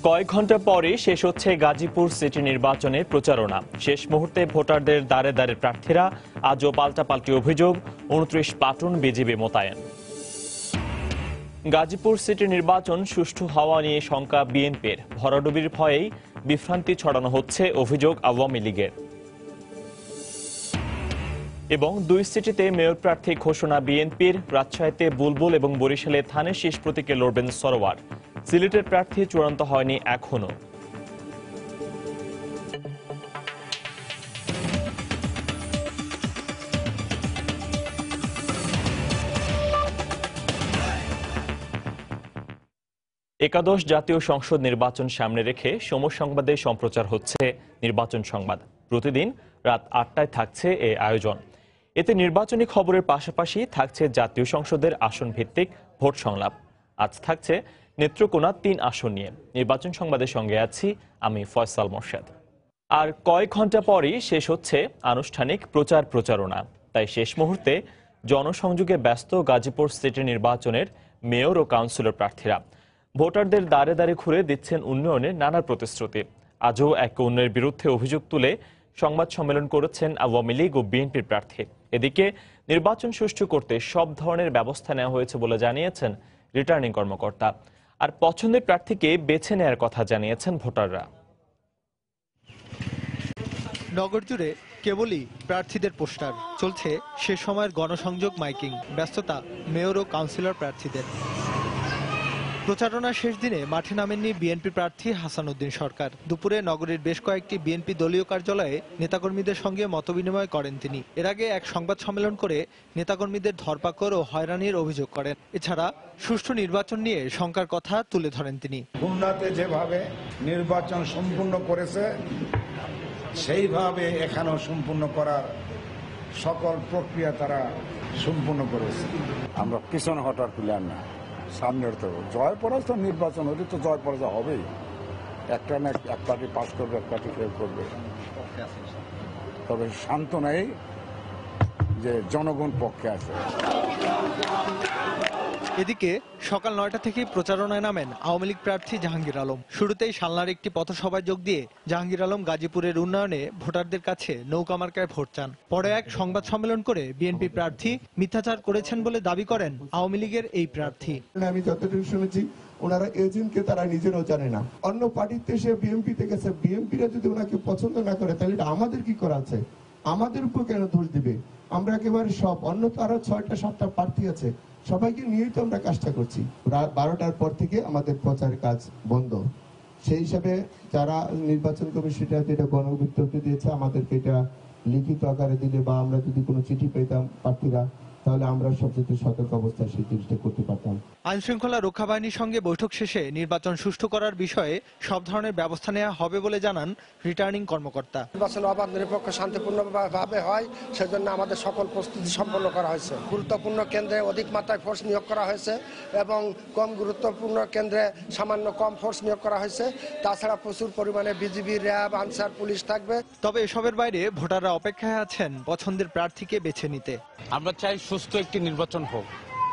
কয়েক ঘন্টা পরে শেষ হচ্ছে গাজীপুর সিটি নির্বাচনের প্রচারণা। শেষ মুহূর্তে ভোটারদের দ্বারে দ্বারে প্রার্থীরা, আজও পাল্টাপাল্টি অভিযোগ, ২৯ প্লাটুন বিজিবি মোতায়েন। গাজীপুর সিটি নির্বাচন সুষ্ঠু হওয়া নিয়ে শঙ্কা বিএনপির। ভরাডুবির ভয়েই বিভ্রান্তি ছড়ানো হচ্ছে, অভিযোগ আওয়ামী লীগের। এবং দুই সিটিতে মেয়র প্রার্থী ঘোষণা বিএনপির। রাজশাহীতে বুলবুল এবং বরিশালে ধানের শীষ প্রতীকে লড়বেন সরোয়ার। সিলেটের প্রার্থী চূড়ান্ত হয়নি এখনো। একাদশ জাতীয় সংসদ নির্বাচন সামনে রেখে সময় সংবাদে সম্প্রচার হচ্ছে নির্বাচন সংবাদ। প্রতিদিন রাত ৮টায় থাকছে এই আয়োজন। এতে নির্বাচনী খবরের পাশাপাশি থাকছে জাতীয় সংসদের আসন ভিত্তিক ভোট সংলাপ। আজ থাকছে নেত্রকোনা ৩ আসন নিয়ে। নির্বাচন সংবাদের সঙ্গে আছি আমি ফয়সাল মোর্শেদ। আর কয়েক ঘন্টা পরই শেষ হচ্ছে আনুষ্ঠানিক প্রচারণা। তাই শেষ মুহূর্তে জনসংযোগে ব্যস্ত গাজীপুর সিটি নির্বাচনের মেয়র ও কাউন্সিলর প্রার্থীরা। ভোটারদের দ্বারে দ্বারে ঘুরে দিচ্ছেন উন্নয়নের নানা প্রতিশ্রুতি। আজও এক উন্নয়নের বিরুদ্ধে অভিযোগ তুলে সংবাদ সম্মেলন করেছেন আওয়ামী লীগ ও বিএনপির প্রার্থী। এদিকে নির্বাচন সুষ্ঠু করতে সব ধরনের ব্যবস্থা নেওয়া হয়েছে বলে জানিয়েছেন রিটার্নিং কর্মকর্তা। আর পছন্দের প্রার্থীকে বেছে নেওয়ার কথা জানিয়েছেন ভোটাররা। নগর জুড়ে কেবলই প্রার্থীদের পোস্টার, চলছে সে সময়ের গণসংযোগ, মাইকিং, ব্যস্ততা মেয়র ও কাউন্সিলর প্রার্থীদের। প্রচারণার শেষ দিনে মাঠে নামেননি বিএনপি প্রার্থী হাসান উদ্দিন সরকার। দুপুরে নগরীর বেশ কয়েকটি বিএনপি দলীয় কার্যালয়ে নেতাকর্মীদের সঙ্গে মতবিনিময় করেন তিনি। এর আগে এক সংবাদ সম্মেলন করে নেতাকর্মীদের ধরপাকড় ও হয়রানির অভিযোগ করেন। এছাড়া সুষ্ঠু নির্বাচন নিয়ে শঙ্কার কথা তুলে ধরেন তিনি। খুলনাতে যেভাবে নির্বাচন সম্পূর্ণ করেছে সেইভাবে এখানেও সম্পূর্ণ করার সকল প্রক্রিয়া তারা সম্পূর্ণ করেছে। আমরা পিছনে হটার প্ল্যান না, সামনে হতে হবে। জয় পরাজয় নির্বাচন হলে তো জয় পরাজয় হবেই। একটা না এক পার্টি পাস করবে, এক পার্টি ফেল করবে। তবে শান্ত নেই যে জনগণ পক্ষে আছে। এদিকে সকাল ৯টা থেকেই প্রচারণায় নামেন আওয়ামী লীগ প্রার্থী জাহাঙ্গীর আলম। শুরুতেই শালনার একটি পথসভায় যোগ দিয়ে জাহাঙ্গীর আলম গাজীপুরের উন্নয়নে ভোটারদের কাছে নৌকা মার্কায় ভোট চান। পরে এক সংবাদ সম্মেলন করে বিএনপি প্রার্থী মিথ্যাচার করেছেন বলে দাবি করেন আওয়ামী লীগের এই প্রার্থী। আমি যতটুকু শুনেছি ওনারা এজেন্টকে তারা নিজেরাও জানে না। অন্য পার্টিতে সে বিএনপিতে গেছে, বিএনপিরা যদি ওনাকে পছন্দ না করে তাহলে এটা আমাদের কি করা আছে? আমাদের উপর কেন দোষ দিবে? আমরা একেবারে সব অন্য তো আরো ৬টা-৭টা প্রার্থী আছে, সবাইকে নিয়েই তো আমরা কাজটা করছি। রাত ১২টার পর থেকে আমাদের প্রচার কাজ বন্ধ। সেই হিসাবে যারা নির্বাচন কমিশনটা যেটা গণবিজ্ঞপ্তি দিয়েছে আমাদেরকে এটা লিখিত আকারে দিলে বা আমরা যদি কোনো চিঠি পেতাম প্রার্থীরা, তাহলে আমরা সবচেয়ে সতর্ক অবস্থায় সেই জিনিসটা করতে পারতাম। আইন শৃঙ্খলা রক্ষা বাহিনীর সঙ্গে বৈঠক শেষে নির্বাচন সুষ্ঠু করার বিষয়ে সব ধরনের ব্যবস্থা নেওয়া হবে বলে জানান রিটার্নিং কর্মকর্তা। নির্বাচন অবাধ, নিরপেক্ষ, শান্তিপূর্ণভাবে হয় সেজন্য আমাদের সকল প্রস্তুতি সম্পন্ন করা হয়েছে। গুরুত্বপূর্ণ কেন্দ্রে অধিক মাত্রায় ফোর্স নিয়োগ করা হয়েছে এবং কম গুরুত্বপূর্ণ কেন্দ্রে সামান্য কম ফোর্স নিয়োগ করা হয়েছে। তাছাড়া প্রচুর পরিমাণে বিজিবি, র্যাব, আনসার, পুলিশ থাকবে। তবে এসবের বাইরে ভোটাররা অপেক্ষায় আছেন পছন্দের প্রার্থীকে বেছে নিতে। আমরা চাই সুস্থ একটি নির্বাচন হোক,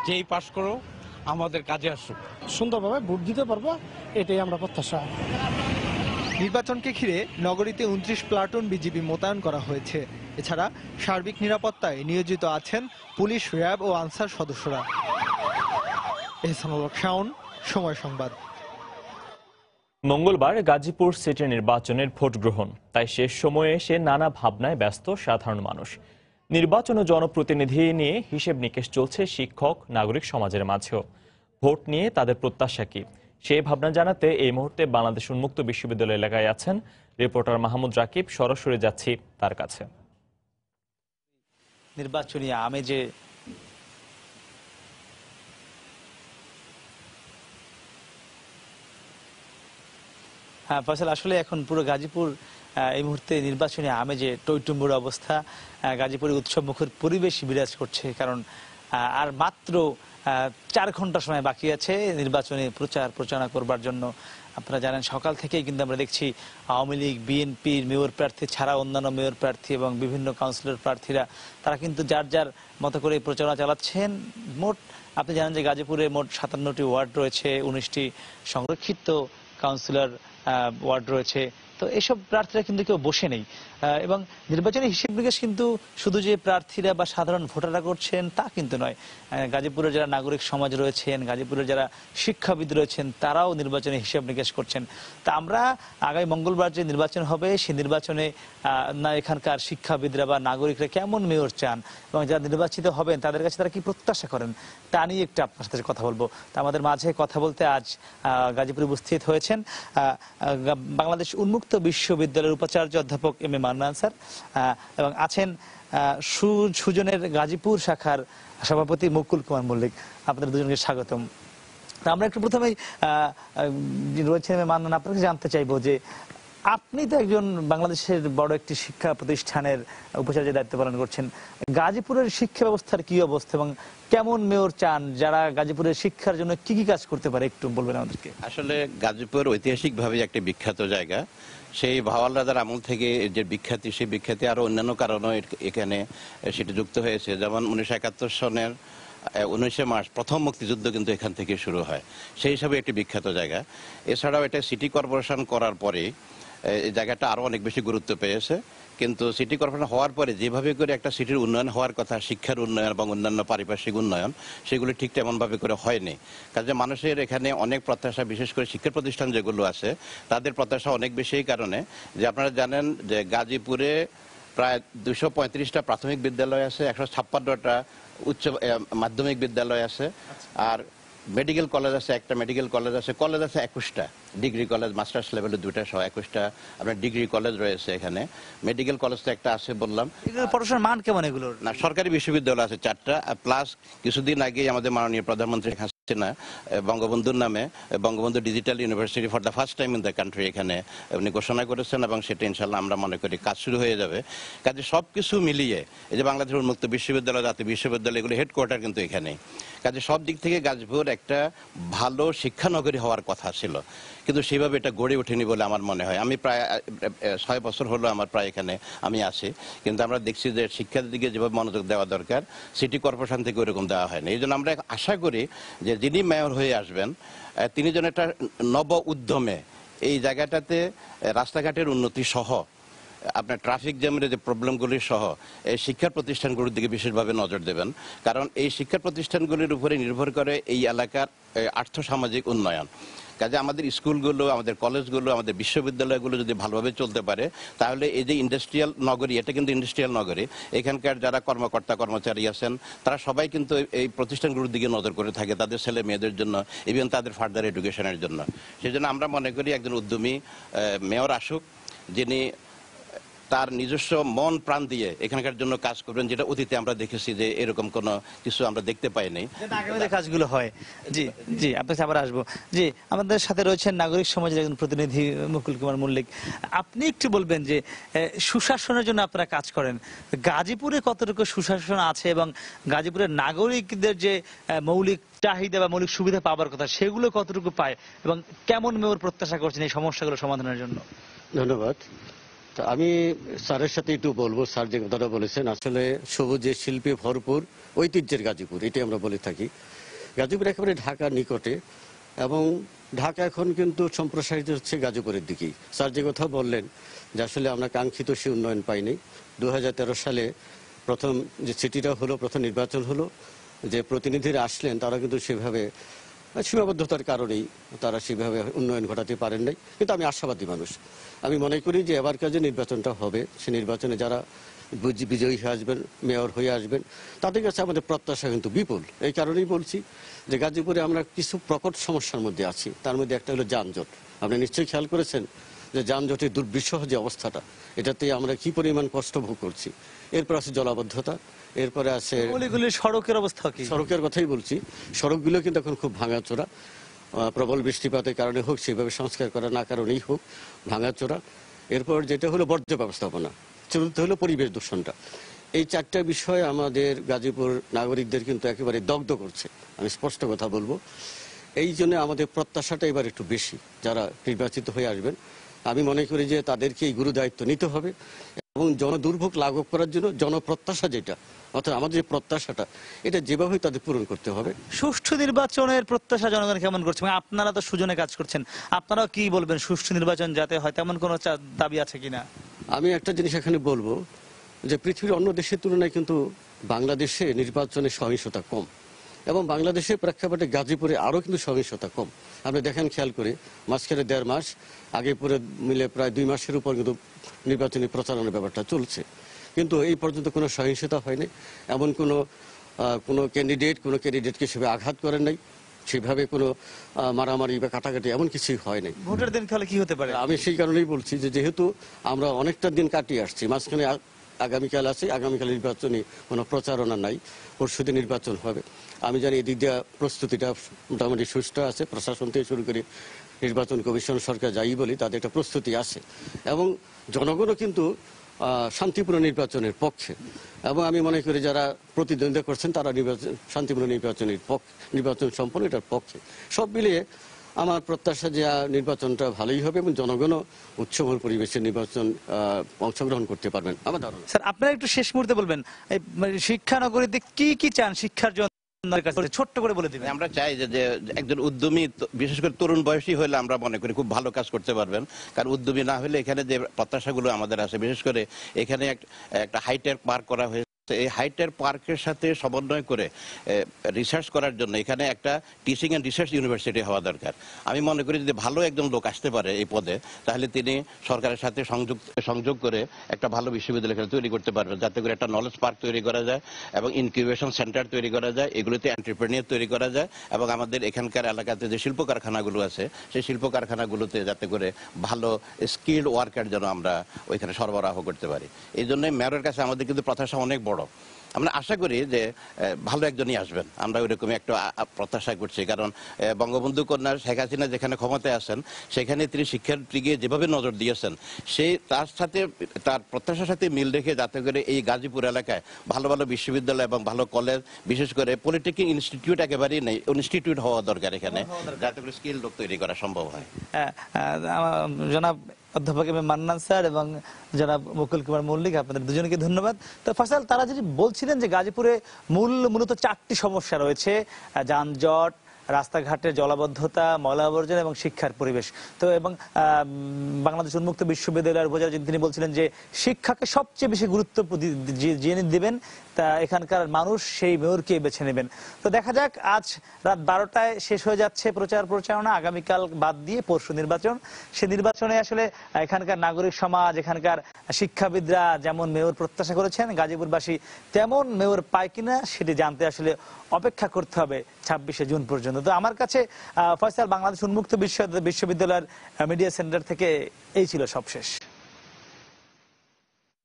যেই পাশ করো আমাদের কাজে আসুক, সুন্দরভাবে ভোট দিতে পারবো, এটাই আমরা প্রত্যাশা। নির্বাচনকে ঘিরে নগরীতে ২৯ প্লাটুন বিজিবি মোতায়েন করা হয়েছে। এছাড়া সার্বিক নিরাপত্তায় নিয়োজিত আছেন পুলিশ, র্যাব ও আনসার সদস্যরা। এহসানুল হক শাওন, সময় সংবাদ। মঙ্গলবার গাজীপুর সিটি নির্বাচনের ভোট গ্রহণ। তাই শেষ সময়ে এসে নানা ভাবনায় ব্যস্ত সাধারণ মানুষ। নির্বাচন ও জনপ্রতিনিধি নিয়ে হিসেব নিকেশ চলছে শিক্ষক, নাগরিক সমাজের মাঝেও। ভোট নিয়ে তাদের প্রত্যাশা কি, সেই ভাবনা জানাতে এই মুহূর্তে বাংলাদেশ উন্মুক্ত বিশ্ববিদ্যালয় এলাকায় আছেন রিপোর্টার মাহমুদ রাকিব। সরাসরি যাচ্ছি তার কাছে। নির্বাচনী আমেজে হ্যাঁ ফয়সাল, আসলে এখন পুরো গাজীপুর এই মুহূর্তে নির্বাচনী আমেজে টইটুম্বুর অবস্থা। গাজীপুরে উৎসব মুখর পরিবেশ বিরাজ করছে, কারণ আর মাত্র 4 ঘন্টা সময় বাকি আছে নির্বাচনে প্রচারণা করবার জন্য। আপনারা জানেন সকাল থেকেই কিন্তু আমরা দেখছি আওয়ামী লীগ, বিএনপির মেয়র প্রার্থী ছাড়া অন্যান্য মেয়র প্রার্থী এবং বিভিন্ন কাউন্সিলর প্রার্থীরা তারা কিন্তু যার যার মতো করে প্রচারণা চালাচ্ছেন। মোট আপনি জানেন যে গাজীপুরে মোট 57টি ওয়ার্ড রয়েছে, 19টি সংরক্ষিত কাউন্সিলর ওয়ার্ড রয়েছে, তো এসব প্রার্থীরা কিন্তু কেউ বসে নেই। এবং নির্বাচনী হিসেব নিকেশ কিন্তু শুধু যে প্রার্থীরা বা সাধারণ ভোটাররা করছেন তা কিন্তু নয়। গাজীপুরের যারা নাগরিক সমাজ রয়েছেন, গাজীপুরের যারা শিক্ষাবিদ রয়েছেন, তারাও নির্বাচনী হিসেব নিকেশ করছেন। তা আমরা আগামী মঙ্গলবার যে নির্বাচন হবে সেই নির্বাচনে না এখানকার শিক্ষাবিদরা বা নাগরিকরা কেমন মেয়র চান এবং যারা নির্বাচিত হবেন তাদের কাছে তারা কি প্রত্যাশা করেন তা নিয়ে একটু আপনার সাথে কথা বলবো। তা আমাদের মাঝে কথা বলতে আজ গাজীপুরে উপস্থিত হয়েছেন বাংলাদেশ উন্মুক্ত বিশ্ববিদ্যালয়ের উপাচার্য অধ্যাপক এম এ মান্নান স্যার, এবং আছেন সুজনের গাজীপুর শাখার সভাপতি মুকুল কুমার মল্লিক। আপনাদের দুজনকে স্বাগতম। আমরা একটু প্রথমেই রয়েছেন এম এ মান্নান, আপনাকে জানতে চাইবো যে আপনি তো একজন বাংলাদেশের বড় একটি শিক্ষা প্রতিষ্ঠানের উপাচার্যের দায়িত্ব পালন করছেন, গাজীপুরের শিক্ষা ব্যবস্থার কি অবস্থা এবং কেমন মেয়র চান যারা গাজীপুরের শিক্ষার জন্য কি কি কাজ করতে পারে একটু বলবেন আমাদেরকে। আসলে গাজীপুর ঐতিহাসিকভাবে একটি বিখ্যাত জায়গা। সেই ভাওয়াল রাজার আমল থেকে যে বিখ্যাতি, সেই বিখ্যাতি আরো অন্যান্য কারণেও এখানে সেটি যুক্ত হয়েছে। যেমন 1971 সনের 19 মার্চ প্রথম মুক্তিযুদ্ধ কিন্তু এখান থেকে শুরু হয়, সেই হিসাবে একটি বিখ্যাত জায়গা। এছাড়াও এটা সিটি কর্পোরেশন করার পরে এই জায়গাটা আরো অনেক বেশি গুরুত্ব পেয়েছে। কিন্তু সিটি কর্পোরেশন হওয়ার পরে যেভাবে করে একটা সিটির উন্নয়ন হওয়ার কথা, শিক্ষার উন্নয়ন এবং অন্যান্য পারিপার্শ্বিক উন্নয়ন, সেগুলো ঠিক তেমনভাবে করে হয়নি। কাজে মানুষের এখানে অনেক প্রত্যাশা, বিশেষ করে শিক্ষা প্রতিষ্ঠান যেগুলো আছে তাদের প্রত্যাশা অনেক বেশি। এই কারণে যে আপনারা জানেন যে গাজীপুরে প্রায় 235টা প্রাথমিক বিদ্যালয় আছে, 156টা উচ্চ মাধ্যমিক বিদ্যালয় আছে, আর মেডিকেল কলেজ আছে, একটা মেডিকেল কলেজ আছে, কলেজ আছে 21টা, ডিগ্রি কলেজ মাস্টার্স লেভেলের 2টা সহ 21টা আপনার ডিগ্রি কলেজ রয়েছে এখানে। মেডিকেল কলেজ তো একটা আছে বললাম। পড়াশোনার মান কেমন এগুলোর? না, সরকারি বিশ্ববিদ্যালয় আছে 4টা, প্লাস কিছুদিন আগেই আমাদের মাননীয় প্রধানমন্ত্রী হাসিনা বঙ্গবন্ধুর নামে Bangabandhu digital university for the first time in the country এখানে উনি ঘোষণা করেছেন, এবং সেটা ইনশাল্লাহ আমরা মনে করি কাজ শুরু হয়ে যাবে। কাজে সবকিছু মিলিয়ে এই যে বাংলাদেশের উন্মুক্ত বিশ্ববিদ্যালয়, জাতীয় বিশ্ববিদ্যালয়, এগুলো হেডকোয়ার্টার কিন্তু এখানেই। কাজে সব দিক থেকে গাজীপুর একটা ভালো শিক্ষানগরী হওয়ার কথা ছিল, কিন্তু সেইভাবে এটা গড়ে ওঠেনি বলে আমার মনে হয়। আমি প্রায় 6 বছর হলো আমার প্রায় এখানে আমি আছি, কিন্তু আমরা দেখছি যে শিক্ষার দিকে যেভাবে মনোযোগ দেওয়া দরকার সিটি কর্পোরেশন থেকে ওরকম দেওয়া হয়নি। এই জন্য আমরা আশা করি যে যিনি মেয়র হয়ে আসবেন তিনি যেন একটা নব উদ্যমে এই জায়গাটাতে রাস্তাঘাটের উন্নতি সহ আপনার ট্রাফিক জ্যামের যে প্রবলেমগুলি সহ এই শিক্ষা প্রতিষ্ঠানগুলির দিকে বিশেষভাবে নজর দেবেন। কারণ এই শিক্ষা প্রতিষ্ঠানগুলির উপরে নির্ভর করে এই এলাকার আর্থসামাজিক উন্নয়ন। কাজে আমাদের স্কুলগুলো, আমাদের কলেজগুলো, আমাদের বিশ্ববিদ্যালয়গুলো যদি ভালোভাবে চলতে পারে, তাহলে এই যে ইন্ডাস্ট্রিয়াল নগরী, এটা কিন্তু ইন্ডাস্ট্রিয়াল নগরী, এখানকার যারা কর্মকর্তা কর্মচারী আছেন তারা সবাই কিন্তু এই প্রতিষ্ঠানগুলোর দিকে নজর করে থাকে তাদের ছেলে মেয়েদের জন্য, ইভেন তাদের ফার্দার এডুকেশনের জন্য। সেই জন্য আমরা মনে করি একজন উদ্যমী মেয়র আসুক, যিনি তার নিজস্ব মন প্রাণ দিয়ে এখানকার জন্য কাজ করবেন, যেটা অতীতে আমরা দেখেছি যে এরকম কোনো কিছু আমরা দেখতে পাইনি। কাজগুলো হয়। জি জি, আপনার কাছে আবার আসবো। জি, আমাদের সাথে রয়েছেন নাগরিক সমাজের একজন প্রতিনিধি মুকুল কুমার মল্লিক। আপনি একটু বলবেন যে সুশাসনের জন্য আপনারা কাজ করেন, গাজীপুরে কতটুকু সুশাসন আছে এবং গাজীপুরের নাগরিকদের যে মৌলিক চাহিদা বা মৌলিক সুবিধা পাওয়ার কথা সেগুলো কতটুকু পায় এবং কেমন মেয়র প্রত্যাশা করছেন এই সমস্যাগুলো সমাধানের জন্য? ধন্যবাদ। আমি স্যারের সাথে একটু বলবো। স্যার যে কথাটা বলেছেন, আসলে সবুজের শিল্পে ভরপুর ঐতিহ্যের গাজীপুর, এটাই আমরা বলে থাকি। গাজীপুর একেবারে ঢাকার নিকটে, এবং ঢাকা এখন কিন্তু সম্প্রসারিত হচ্ছে গাজীপুরের দিকেই। স্যার যে কথা বললেন যে আসলে আমরা কাঙ্ক্ষিত সে উন্নয়ন পাইনি। 2013 সালে প্রথম যে সিটিটা হলো, প্রথম নির্বাচন হলো, যে প্রতিনিধিরা আসলেন তারা কিন্তু সেভাবে সীমাবদ্ধতার কারণেই তারা সেভাবে উন্নয়ন ঘটাতে পারেন নাই। কিন্তু আমি আশাবাদী মানুষ, আমি মনে করি যে এবারকার যে নির্বাচনটা হবে সে নির্বাচনে যারা বিজয়ী হয়ে আসবেন, মেয়র হয়ে আসবেন, তাদের কাছে আমাদের প্রত্যাশা কিন্তু বিপুল। এই কারণেই বলছি যে গাজীপুরে আমরা কিছু প্রকট সমস্যার মধ্যে আছি। তার মধ্যে একটা হলো যানজট। আপনি নিশ্চয়ই খেয়াল করেছেন যে যানজটের দুর্বিষহ যে অবস্থাটা, এটাতে আমরা কি পরিমাণ কষ্ট ভোগ করছি। এরপর আছে জলাবদ্ধতা, এরপরে আছে সড়কের অবস্থা। সড়কের কথাই বলছি, সড়কগুলো কিন্তু এখন খুব ভাঙাচোরা, প্রবল বৃষ্টিপাতের কারণে হোক, সেভাবে সংস্কার করা না কারণেই হোক ভাঙাচোরা। এরপর যেটা হলো বর্জ্য ব্যবস্থাপনা, চতুর্থ হলো পরিবেশ দূষণটা। এই 4টা বিষয় আমাদের গাজীপুর নাগরিকদের কিন্তু একেবারে দগ্ধ করছে, আমি স্পষ্ট কথা বলবো। এই জন্য আমাদের প্রত্যাশাটা এবার একটু বেশি, যারা নির্বাচিত হয়ে আসবেন আমি মনে করি যে তাদেরকে এই গুরু দায়িত্ব নিতে হবে এবং জনদুর্ভোগ লাঘব করার জন্য জনপ্রত্যাশা যেটা, অর্থাৎ আমাদের যে প্রত্যাশাটা, এটা যেভাবে তাদের পূরণ করতে হবে। সুষ্ঠু নির্বাচনের প্রত্যাশা জনগণ কেমন করছে? মানে আপনারা তো সুজনে কাজ করছেন, আপনারাও কি বলবেন সুষ্ঠু নির্বাচন যাতে হয় তেমন কোনো দাবি আছে কিনা? আমি একটা জিনিস এখানে বলবো যে পৃথিবীর অন্য দেশের তুলনায় কিন্তু বাংলাদেশে নির্বাচনের সহিংসতা কম, এবং বাংলাদেশের প্রেক্ষাপটে গাজীপুরে আরও কিন্তু সহিংসতা কম। আপনি দেখেন খেয়াল করে, মাঝখানে 1.5 মাস, আগে পরে মিলে প্রায় 2 মাসের উপর কিন্তু নির্বাচনী প্রচারণার ব্যাপারটা চলছে, কিন্তু এই পর্যন্ত কোনো সহিংসতা হয়নি। এমন কোনো ক্যান্ডিডেটকে সেভাবে আঘাত করেন নাই, সেভাবে কোনো মারামারি বা কাটাকাটি এমন কিছুই হয় নাই। ভোটের দিন তাহলে কি হতে পারে? আমি সেই কারণেই বলছি যে যেহেতু আমরা অনেকটা দিন কাটিয়ে আসছি, মাঝখানে আগামীকাল আছে, আগামীকাল নির্বাচনী কোনো প্রচারণা নাই, পরশুদিন নির্বাচন হবে। আমি জানি এদিক দিয়ে প্রস্তুতিটা মোটামুটি সুষ্ঠু আছে, প্রশাসন থেকে শুরু করে নির্বাচন কমিশন, সরকার যাই বলি, তাদের একটা প্রস্তুতি আছে এবং জনগণও কিন্তু শান্তিপূর্ণ নির্বাচনের পক্ষে। এবং আমি মনে করি যারা প্রতিদ্বন্দ্বিতা করছেন তারা শান্তিপূর্ণ নির্বাচন সম্পন্ন এটার পক্ষে। সব মিলিয়ে আমার প্রত্যাশা যে নির্বাচনটা ভালোই হবে এবং জনগণও উৎসবর পরিবেশে নির্বাচন অংশগ্রহণ করতে পারবেন আমার ধারণা। স্যার, আপনারা একটু শেষ মুহূর্তে বলবেন শিক্ষা নগরীতে কি কি চান শিক্ষার জন্য, ছোট্ট করে বলে দিবেন। আমরা চাই যে একজন উদ্যমী, বিশেষ করে তরুণ বয়সী হলে আমরা মনে করি খুব ভালো কাজ করতে পারবেন, কারণ উদ্যমী না হলে এখানে যে প্রত্যাশাগুলো আমাদের আছে, বিশেষ করে এখানে একটা হাইটেক পার্ক করা হয়েছে, এই হাইটেক পার্কের সাথে সমন্বয় করে রিসার্চ করার জন্য এখানে একটা টিচিং অ্যান্ড রিসার্চ ইউনিভার্সিটি হওয়া দরকার। আমি মনে করি যদি ভালো একজন লোক আসতে পারে এই পদে, তাহলে তিনি সরকারের সাথে সংযোগ করে একটা ভালো বিশ্ববিদ্যালয় তৈরি করতে পারবেন, যাতে করে একটা নলেজ পার্ক তৈরি করা যায় এবং ইনকিউবেশন সেন্টার তৈরি করা যায়, এগুলোতে এন্টারপ্রেনিয়ার তৈরি করা যায় এবং আমাদের এখানকার এলাকাতে যে শিল্প কারখানাগুলো আছে সেই শিল্প কারখানাগুলোতে যাতে করে ভালো স্কিল্ড ওয়ার্কার যেন আমরা ওইখানে সরবরাহ করতে পারি। এই জন্য মেয়রের কাছে আমাদের কিন্তু প্রত্যাশা অনেক বড়। আমরা আশা করি যে ভালো একজনই আসবেন, আমরা ওইরকমই একটা প্রত্যাশা করছি, কারণ বঙ্গবন্ধু কন্যা শেখ হাসিনা যেখানে ক্ষমতায় আছেন সেখানে তিনি শিক্ষার দিকে যেভাবে নজর দিয়েছেন, সেই তার প্রত্যাশার সাথে মিল রেখে যাতে করে এই গাজীপুর এলাকায় ভালো ভালো বিশ্ববিদ্যালয় এবং ভালো কলেজ, বিশেষ করে পলিটেকনিক ইনস্টিটিউট একেবারেই নেই, ইনস্টিটিউট হওয়া দরকার এখানে, যাতে করে স্কিল লোক তৈরি করা সম্ভব হয়। জনাব অধ্যাপক এম এ মান্নান স্যার এবং জনাব মুকুল কুমার মল্লিক, আপনাদের দুজনকে ধন্যবাদ। তো ফয়সাল, তারা যদি বলছিলেন যে গাজীপুরে মূলত 4টি সমস্যা রয়েছে, যানজট, রাস্তাঘাটের জলাবদ্ধতা, ময়লা আবর্জনা এবং শিক্ষার পরিবেশ। তো এবং বাংলাদেশ উন্মুক্ত বিশ্ববিদ্যালয়ের উপজেলা তিনি বলছিলেন যে শিক্ষাকে সবচেয়ে বেশি গুরুত্ব যিনি দিবেন তা এখানকার মানুষ সেই মেয়রকে বেছে নেবেন। তো দেখা যাক, আজ রাত 12টায় শেষ হয়ে যাচ্ছে প্রচারণা, আগামীকাল বাদ দিয়ে পরশু নির্বাচন। সে নির্বাচনে আসলে এখানকার নাগরিক সমাজ, এখানকার শিক্ষাবিদরা যেমন মেয়র প্রত্যাশা করেছেন, গাজীপুরবাসী তেমন মেয়র পায় কিনা সেটি জানতে আসলে অপেক্ষা করতে হবে 26শে জুন পর্যন্ত। তো আমার কাছে ফয়সাল, বাংলাদেশ উন্মুক্ত বিশ্ববিদ্যালয়ের মিডিয়া সেন্টার থেকে এই ছিল সবশেষ।